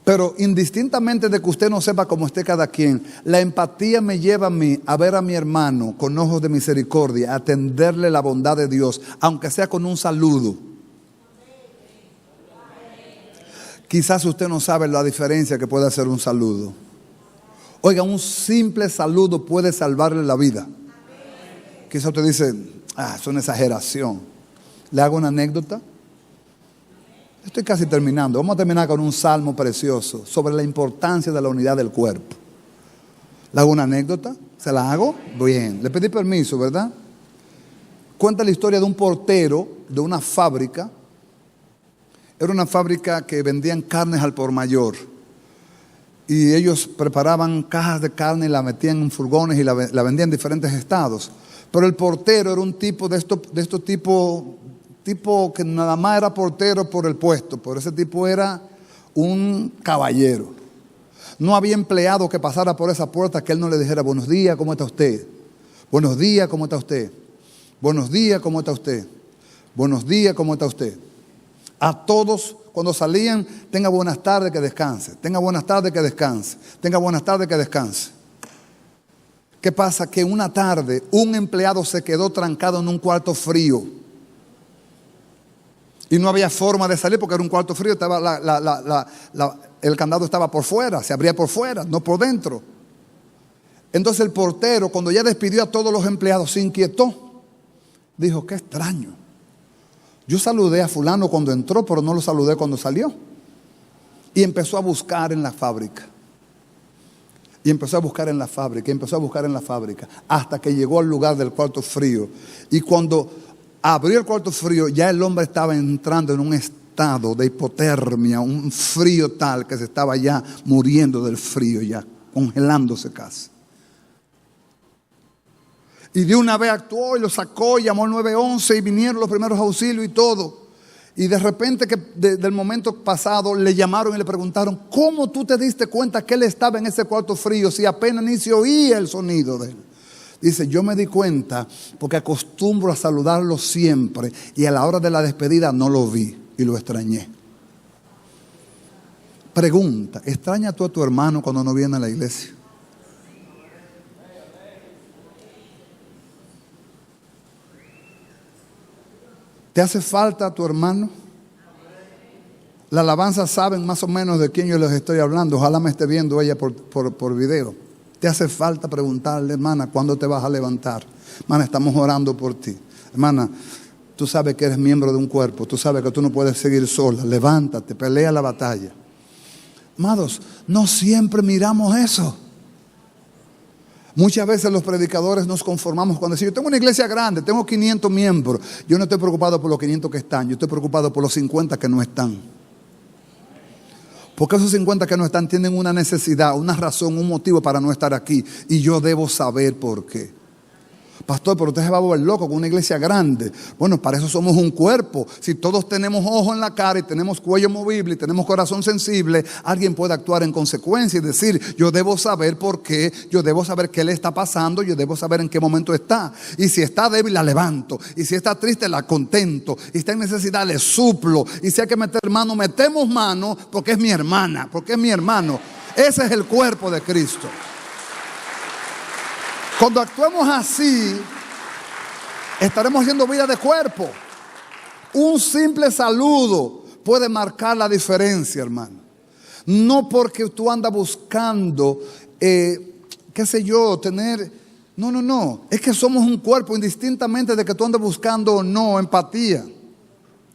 [SPEAKER 2] Pero indistintamente de que usted no sepa cómo esté cada quien, la empatía me lleva a mí a ver a mi hermano con ojos de misericordia, a tenderle la bondad de Dios, aunque sea con un saludo. Quizás usted no sabe la diferencia que puede hacer un saludo. Oiga, un simple saludo puede salvarle la vida. Quizás usted dice, es una exageración. ¿Le hago una anécdota? Estoy casi terminando. Vamos a terminar con un salmo precioso sobre la importancia de la unidad del cuerpo. ¿Le hago una anécdota? ¿Se la hago? Bien. Le pedí permiso, ¿verdad? Cuenta la historia de un portero de una fábrica. Era una fábrica que vendían carnes al por mayor. Y ellos preparaban cajas de carne y la metían en furgones y la vendían en diferentes estados. Pero el portero era un tipo de estos tipo que nada más era portero por el puesto, pero ese tipo era un caballero. No había empleado que pasara por esa puerta que él no le dijera buenos días, ¿cómo está usted? Buenos días, ¿cómo está usted? Buenos días, ¿cómo está usted? Buenos días, ¿cómo está usted? A todos cuando salían, tenga buenas tardes, que descanse. Tenga buenas tardes, que descanse. Tenga buenas tardes, que descanse. ¿Qué pasa? Que una tarde un empleado se quedó trancado en un cuarto frío. Y no había forma de salir porque era un cuarto frío. Estaba el candado estaba por fuera, se abría por fuera, no por dentro. Entonces el portero, cuando ya despidió a todos los empleados, se inquietó. Dijo, qué extraño. Yo saludé a fulano cuando entró, pero no lo saludé cuando salió. Y empezó a buscar en la fábrica. Y empezó a buscar en la fábrica, y empezó a buscar en la fábrica, hasta que llegó al lugar del cuarto frío. Y cuando abrió el cuarto frío, ya el hombre estaba entrando en un estado de hipotermia, un frío tal que se estaba ya muriendo del frío, ya congelándose casi. Y de una vez actuó y lo sacó, llamó al 911 y vinieron los primeros auxilios y todo. Y de repente del momento pasado le llamaron y le preguntaron, ¿cómo tú te diste cuenta que él estaba en ese cuarto frío si apenas ni se oía el sonido de él? Dice, yo me di cuenta porque acostumbro a saludarlo siempre y a la hora de la despedida no lo vi y lo extrañé. Pregunta, ¿extrañas tú a tu hermano cuando no viene a la iglesia? ¿Te hace falta a tu hermano? La alabanza saben más o menos de quién yo les estoy hablando. Ojalá me esté viendo ella por video. Te hace falta preguntarle, hermana, ¿cuándo te vas a levantar? Hermana, estamos orando por ti. Hermana, tú sabes que eres miembro de un cuerpo. Tú sabes que tú no puedes seguir sola. Levántate, pelea la batalla. Amados, no siempre miramos eso. Muchas veces los predicadores nos conformamos cuando decimos, yo tengo una iglesia grande, tengo 500 miembros. Yo no estoy preocupado por los 500 que están, yo estoy preocupado por los 50 que no están. Porque esos 50 que no están tienen una necesidad, una razón, un motivo para no estar aquí. Y yo debo saber por qué. Pastor, pero usted se va a volver loco con una iglesia grande. Bueno, para eso somos un cuerpo. Si todos tenemos ojo en la cara y tenemos cuello movible y tenemos corazón sensible, alguien puede actuar en consecuencia y decir, yo debo saber por qué, yo debo saber qué le está pasando, yo debo saber en qué momento está. Y si está débil, la levanto. Y si está triste, la contento. Y si está en necesidad, le suplo. Y si hay que meter mano, metemos mano, porque es mi hermana, porque es mi hermano. Ese es el cuerpo de Cristo. Cuando actuemos así, estaremos haciendo vida de cuerpo. Un simple saludo puede marcar la diferencia, hermano. No porque tú andas buscando, qué sé yo, tener... No. Es que somos un cuerpo indistintamente de que tú andes buscando o no empatía.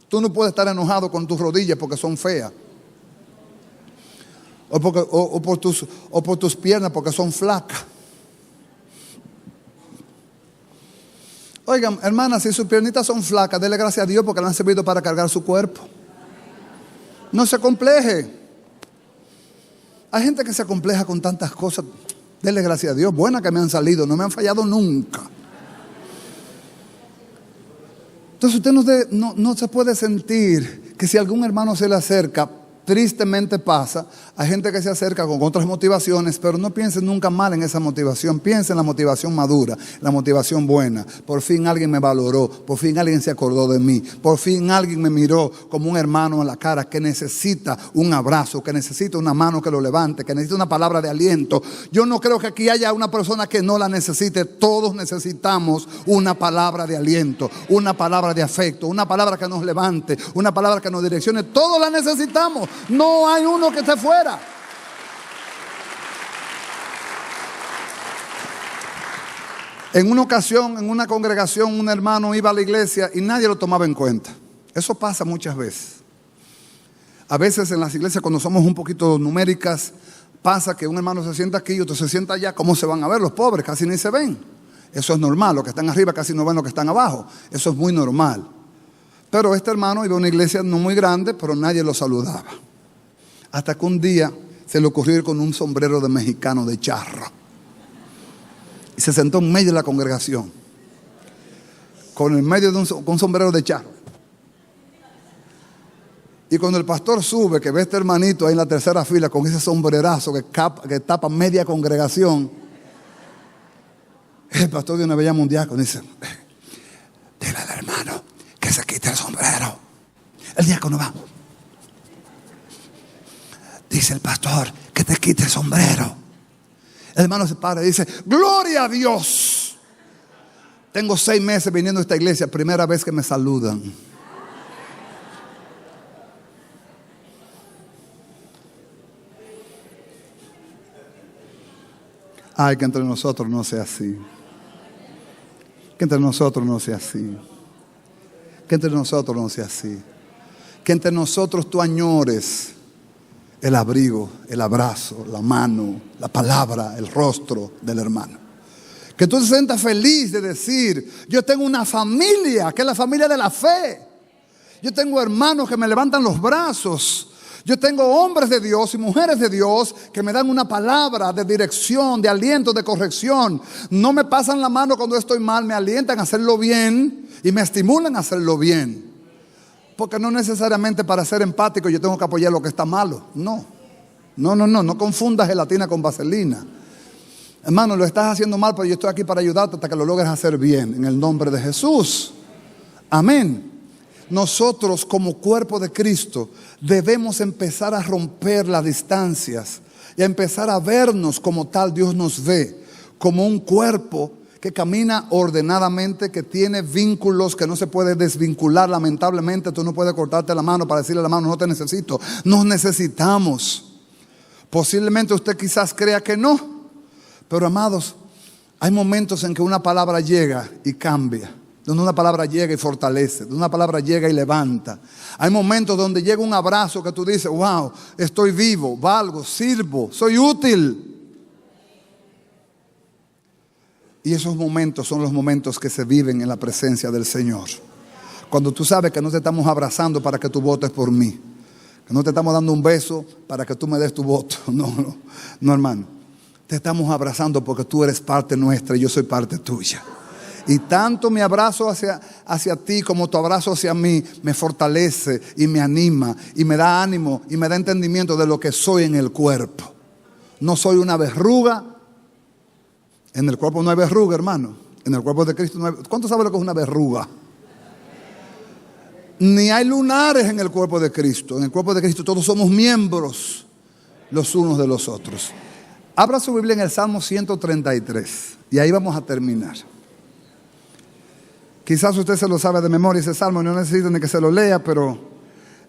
[SPEAKER 2] Tú no puedes estar enojado con tus rodillas porque son feas. O por tus piernas porque son flacas. Oigan, hermanas, si sus piernitas son flacas, dele gracias a Dios porque le han servido para cargar su cuerpo. No se compleje. Hay gente que se acompleja con tantas cosas. Dele gracias a Dios. Buenas que me han salido, no me han fallado nunca. Entonces usted no se puede sentir que si algún hermano se le acerca, tristemente pasa, hay gente que se acerca con otras motivaciones, pero no piensen nunca mal en esa motivación, piensen en la motivación madura, la motivación buena. Por fin alguien me valoró, por fin alguien se acordó de mí, por fin alguien me miró como un hermano en la cara que necesita un abrazo, que necesita una mano que lo levante, que necesita una palabra de aliento. Yo no creo que aquí haya una persona que no la necesite, todos necesitamos una palabra de aliento, una palabra de afecto, una palabra que nos levante, una palabra que nos direccione, todos la necesitamos. No hay uno que esté fuera. En una ocasión, en una congregación, un hermano iba a la iglesia y nadie lo tomaba en cuenta. Eso pasa muchas veces. A veces en las iglesias, cuando somos un poquito numéricas, pasa que un hermano se sienta aquí y otro se sienta allá. ¿Cómo se van a ver los pobres? Casi ni se ven. Eso es normal. Los que están arriba casi no ven los que están abajo. Eso es muy normal. Pero este hermano iba a una iglesia no muy grande, pero nadie lo saludaba. Hasta que un día se le ocurrió ir con un sombrero de mexicano de charro. Y se sentó en medio de la congregación. Con el medio de un sombrero de charro. Y cuando el pastor sube, que ve a este hermanito ahí en la tercera fila con ese sombrerazo que tapa media congregación, el pastor de una bella mundial dice, dile al hermano que se quite el sombrero. El diácono va. Dice el pastor que te quite el sombrero. El hermano se para y dice, gloria a Dios. Tengo 6 meses viniendo a esta iglesia, primera vez que me saludan. Ay, que entre nosotros no sea así. Que entre nosotros no sea así. Que entre nosotros no sea así. Que entre nosotros tú añores el abrigo, el abrazo, la mano, la palabra, el rostro del hermano. Que tú te sientas feliz de decir, yo tengo una familia, que es la familia de la fe. Yo tengo hermanos que me levantan los brazos. Yo tengo hombres de Dios y mujeres de Dios que me dan una palabra de dirección, de aliento, de corrección. No me pasan la mano cuando estoy mal, me alientan a hacerlo bien y me estimulan a hacerlo bien. Porque no necesariamente para ser empático yo tengo que apoyar lo que está malo. No confundas gelatina con vaselina. Hermano, lo estás haciendo mal, pero yo estoy aquí para ayudarte hasta que lo logres hacer bien. En el nombre de Jesús. Amén. Nosotros como cuerpo de Cristo debemos empezar a romper las distancias y a empezar a vernos como tal Dios nos ve, como un cuerpo que camina ordenadamente, que tiene vínculos que no se puede desvincular. Lamentablemente tú no puedes cortarte la mano para decirle a la mano, no te necesito. Nos necesitamos. Posiblemente usted quizás crea que no, pero amados, hay momentos en que una palabra llega y cambia, donde una palabra llega y fortalece, donde una palabra llega y levanta. Hay momentos donde llega un abrazo que tú dices, wow, estoy vivo, valgo, sirvo, soy útil. Y esos momentos son los momentos que se viven en la presencia del Señor. Cuando tú sabes que no te estamos abrazando para que tú votes por mí, que no te estamos dando un beso para que tú me des tu voto. No, hermano. Te estamos abrazando porque tú eres parte nuestra y yo soy parte tuya. Y tanto mi abrazo hacia ti como tu abrazo hacia mí me fortalece y me anima y me da ánimo y me da entendimiento de lo que soy en el cuerpo. No soy una verruga. En el cuerpo no hay verruga, hermano. En el cuerpo de Cristo no hay. ¿Cuánto sabe lo que es una verruga? Ni hay lunares en el cuerpo de Cristo. En el cuerpo de Cristo todos somos miembros los unos de los otros. Abra su Biblia en el Salmo 133 y ahí vamos a terminar. Quizás usted se lo sabe de memoria ese salmo y no necesita ni que se lo lea, pero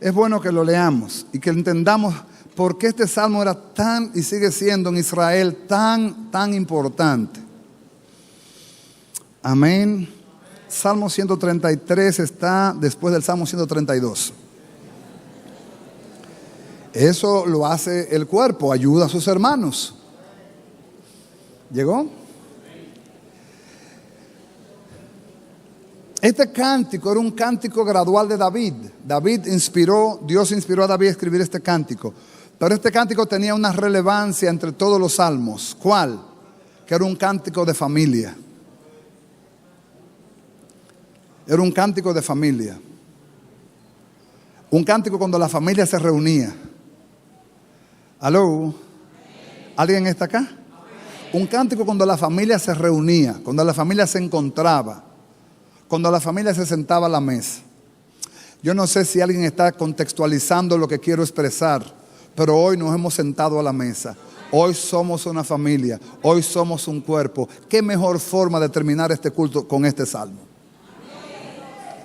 [SPEAKER 2] es bueno que lo leamos y que entendamos por qué este salmo era tan y sigue siendo en Israel tan importante. Amén. Salmo 133 está después del Salmo 132. Eso lo hace el cuerpo, ayuda a sus hermanos. ¿Llegó? Este cántico era un cántico gradual de David. Dios inspiró a David a escribir este cántico. Pero este cántico tenía una relevancia entre todos los salmos. ¿Cuál? Que era un cántico de familia. Era un cántico de familia. Un cántico cuando la familia se reunía. ¿Aló? ¿Alguien está acá? Un cántico cuando la familia se reunía, cuando la familia se encontraba, cuando la familia se sentaba a la mesa. Yo no sé si alguien está contextualizando lo que quiero expresar, pero hoy nos hemos sentado a la mesa. Hoy somos una familia, hoy somos un cuerpo. ¿Qué mejor forma de terminar este culto con este salmo?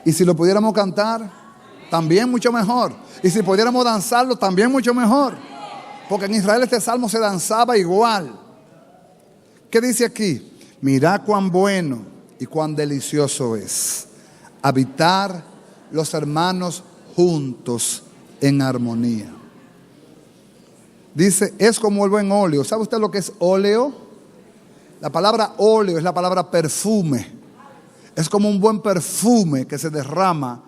[SPEAKER 2] Y si lo pudiéramos cantar, también mucho mejor. Y si pudiéramos danzarlo, también mucho mejor. Porque en Israel este salmo se danzaba igual. ¿Qué dice aquí? Mirá cuán bueno y cuán delicioso es habitar los hermanos juntos en armonía. Dice, es como el buen óleo. ¿Sabe usted lo que es óleo? La palabra óleo es la palabra perfume. Es como un buen perfume que se derrama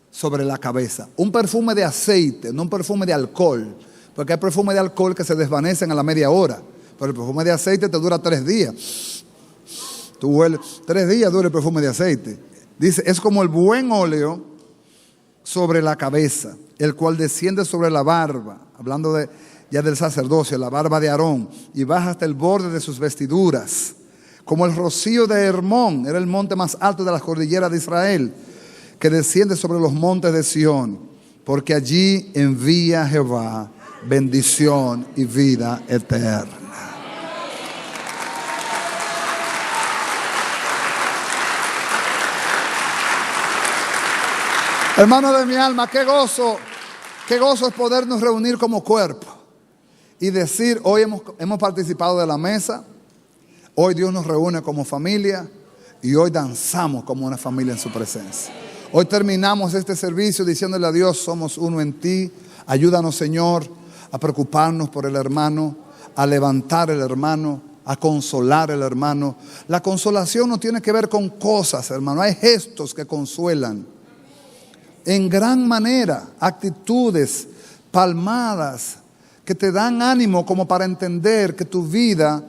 [SPEAKER 2] sobre la cabeza. Un perfume de aceite, no un perfume de alcohol. Porque hay perfume de alcohol que se desvanecen a la media hora. Pero el perfume de aceite te dura 3 días. Tú hueles, 3 días dura el perfume de aceite. Dice, es como el buen óleo sobre la cabeza, el cual desciende sobre la barba. Hablando ya del sacerdocio, la barba de Aarón. Y baja hasta el borde de sus vestiduras. Como el rocío de Hermón, era el monte más alto de las cordilleras de Israel, que desciende sobre los montes de Sión, porque allí envía Jehová bendición y vida eterna. Hermano de mi alma, qué gozo es podernos reunir como cuerpo y decir, hoy hemos participado de la mesa. Hoy Dios nos reúne como familia y hoy danzamos como una familia en su presencia. Hoy terminamos este servicio diciéndole a Dios, somos uno en ti. Ayúdanos, Señor, a preocuparnos por el hermano, a levantar el hermano, a consolar el hermano. La consolación no tiene que ver con cosas, hermano. Hay gestos que consuelan. En gran manera, actitudes, palmadas, que te dan ánimo como para entender que tu vida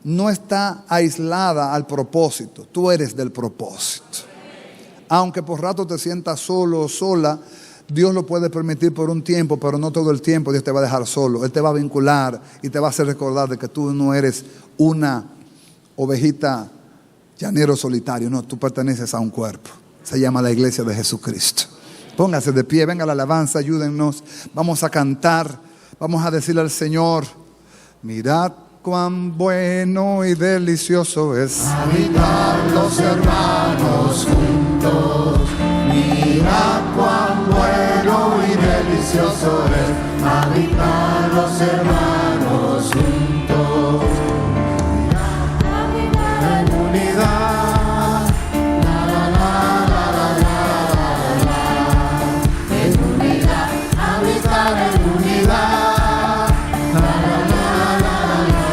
[SPEAKER 2] no está aislada al propósito. Tú eres del propósito. Aunque por rato te sientas solo o sola, Dios lo puede permitir por un tiempo, pero no todo el tiempo Dios te va a dejar solo. Él te va a vincular y te va a hacer recordar de que tú no eres una ovejita llanero solitario. No, tú perteneces a un cuerpo. Se llama la iglesia de Jesucristo. Póngase de pie, venga la alabanza, ayúdennos. Vamos a cantar, vamos a decirle al Señor, mirad cuán bueno y delicioso es
[SPEAKER 1] habitar los hermanos juntos. Mira cuán bueno y delicioso es habitar los hermanos juntos. Habitar en unidad. La la la la la la la. En unidad, habitar en unidad. La la la la la la.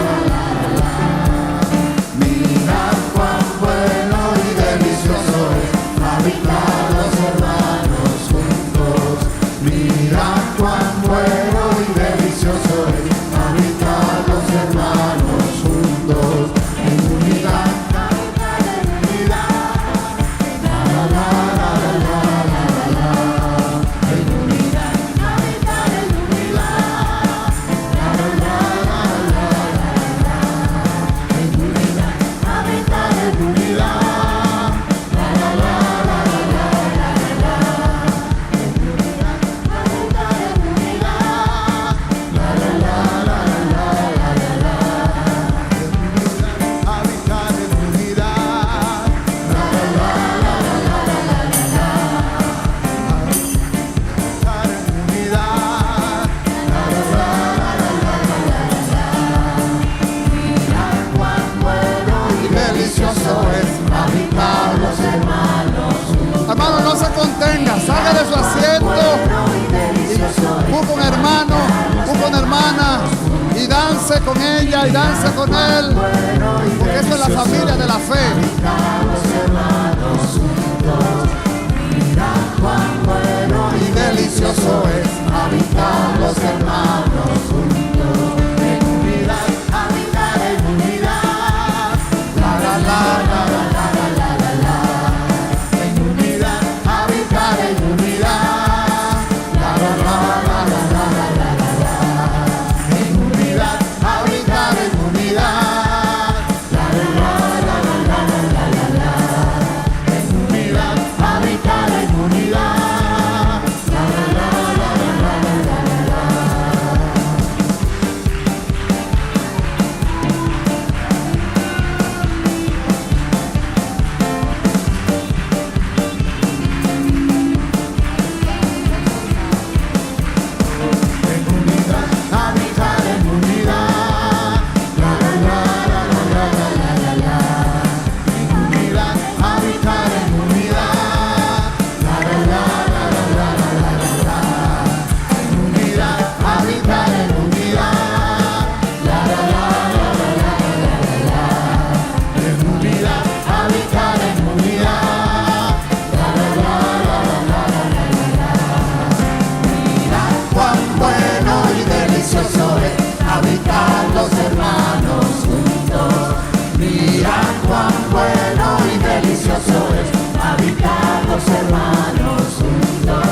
[SPEAKER 1] Mira cuán bueno y delicioso es habitar los hermanos juntos. Mira cuán bueno y delicioso es habitar los hermanos juntos. En unidad, habitar en unidad. La la la la la la la. En unidad, habitar en unidad. La la la la la la. En unidad, habitar en unidad. La la la la la la. En unidad, habitar en unidad. La la la la la la. Habitar en unidad. La la la la la la. Habitar en unidad. La la la la la. Mira cuán bueno y delicioso es habitar los hermanos juntos.
[SPEAKER 2] Hermano, no se contenga, salga de su asiento, busca un hermano, busca una hermana y dance con ella y dance con él, porque eso es la familia de la fe.
[SPEAKER 1] Mira cuán bueno y delicioso es habitar los hermanos juntos. En unidad, habitar en unidad. La la la la la la la la la. En unidad, habitar en unidad. La la la la la la la la la. En unidad, habitar en unidad. La la la la la la la la la. En unidad, habitar en unidad. La la la la la la la la la. En unidad, habitar en unidad. La la la la la la la la la. En unidad, habitar en unidad. La la la la la la la la la. En unidad, habitar en unidad. La la la la la la la la. En unidad, habitar en unidad. La la la la la la la la. Mira cuán bueno y delicioso es habitar los hermanos juntos. Mira cuán bueno y delicioso es habitar los hermanos juntos.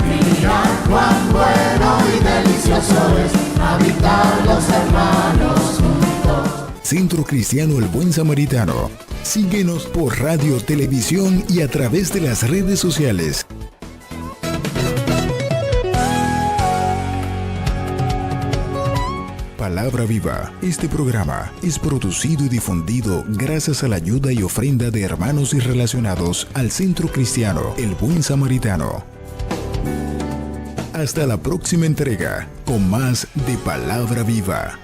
[SPEAKER 1] Mira cuán bueno y delicioso es habitar los hermanos juntos.
[SPEAKER 3] Centro Cristiano El Buen Samaritano. Síguenos por radio, televisión y a través de las redes sociales. Palabra Viva. Este programa es producido y difundido gracias a la ayuda y ofrenda de hermanos y relacionados al Centro Cristiano El Buen Samaritano. Hasta la próxima entrega con más de Palabra Viva.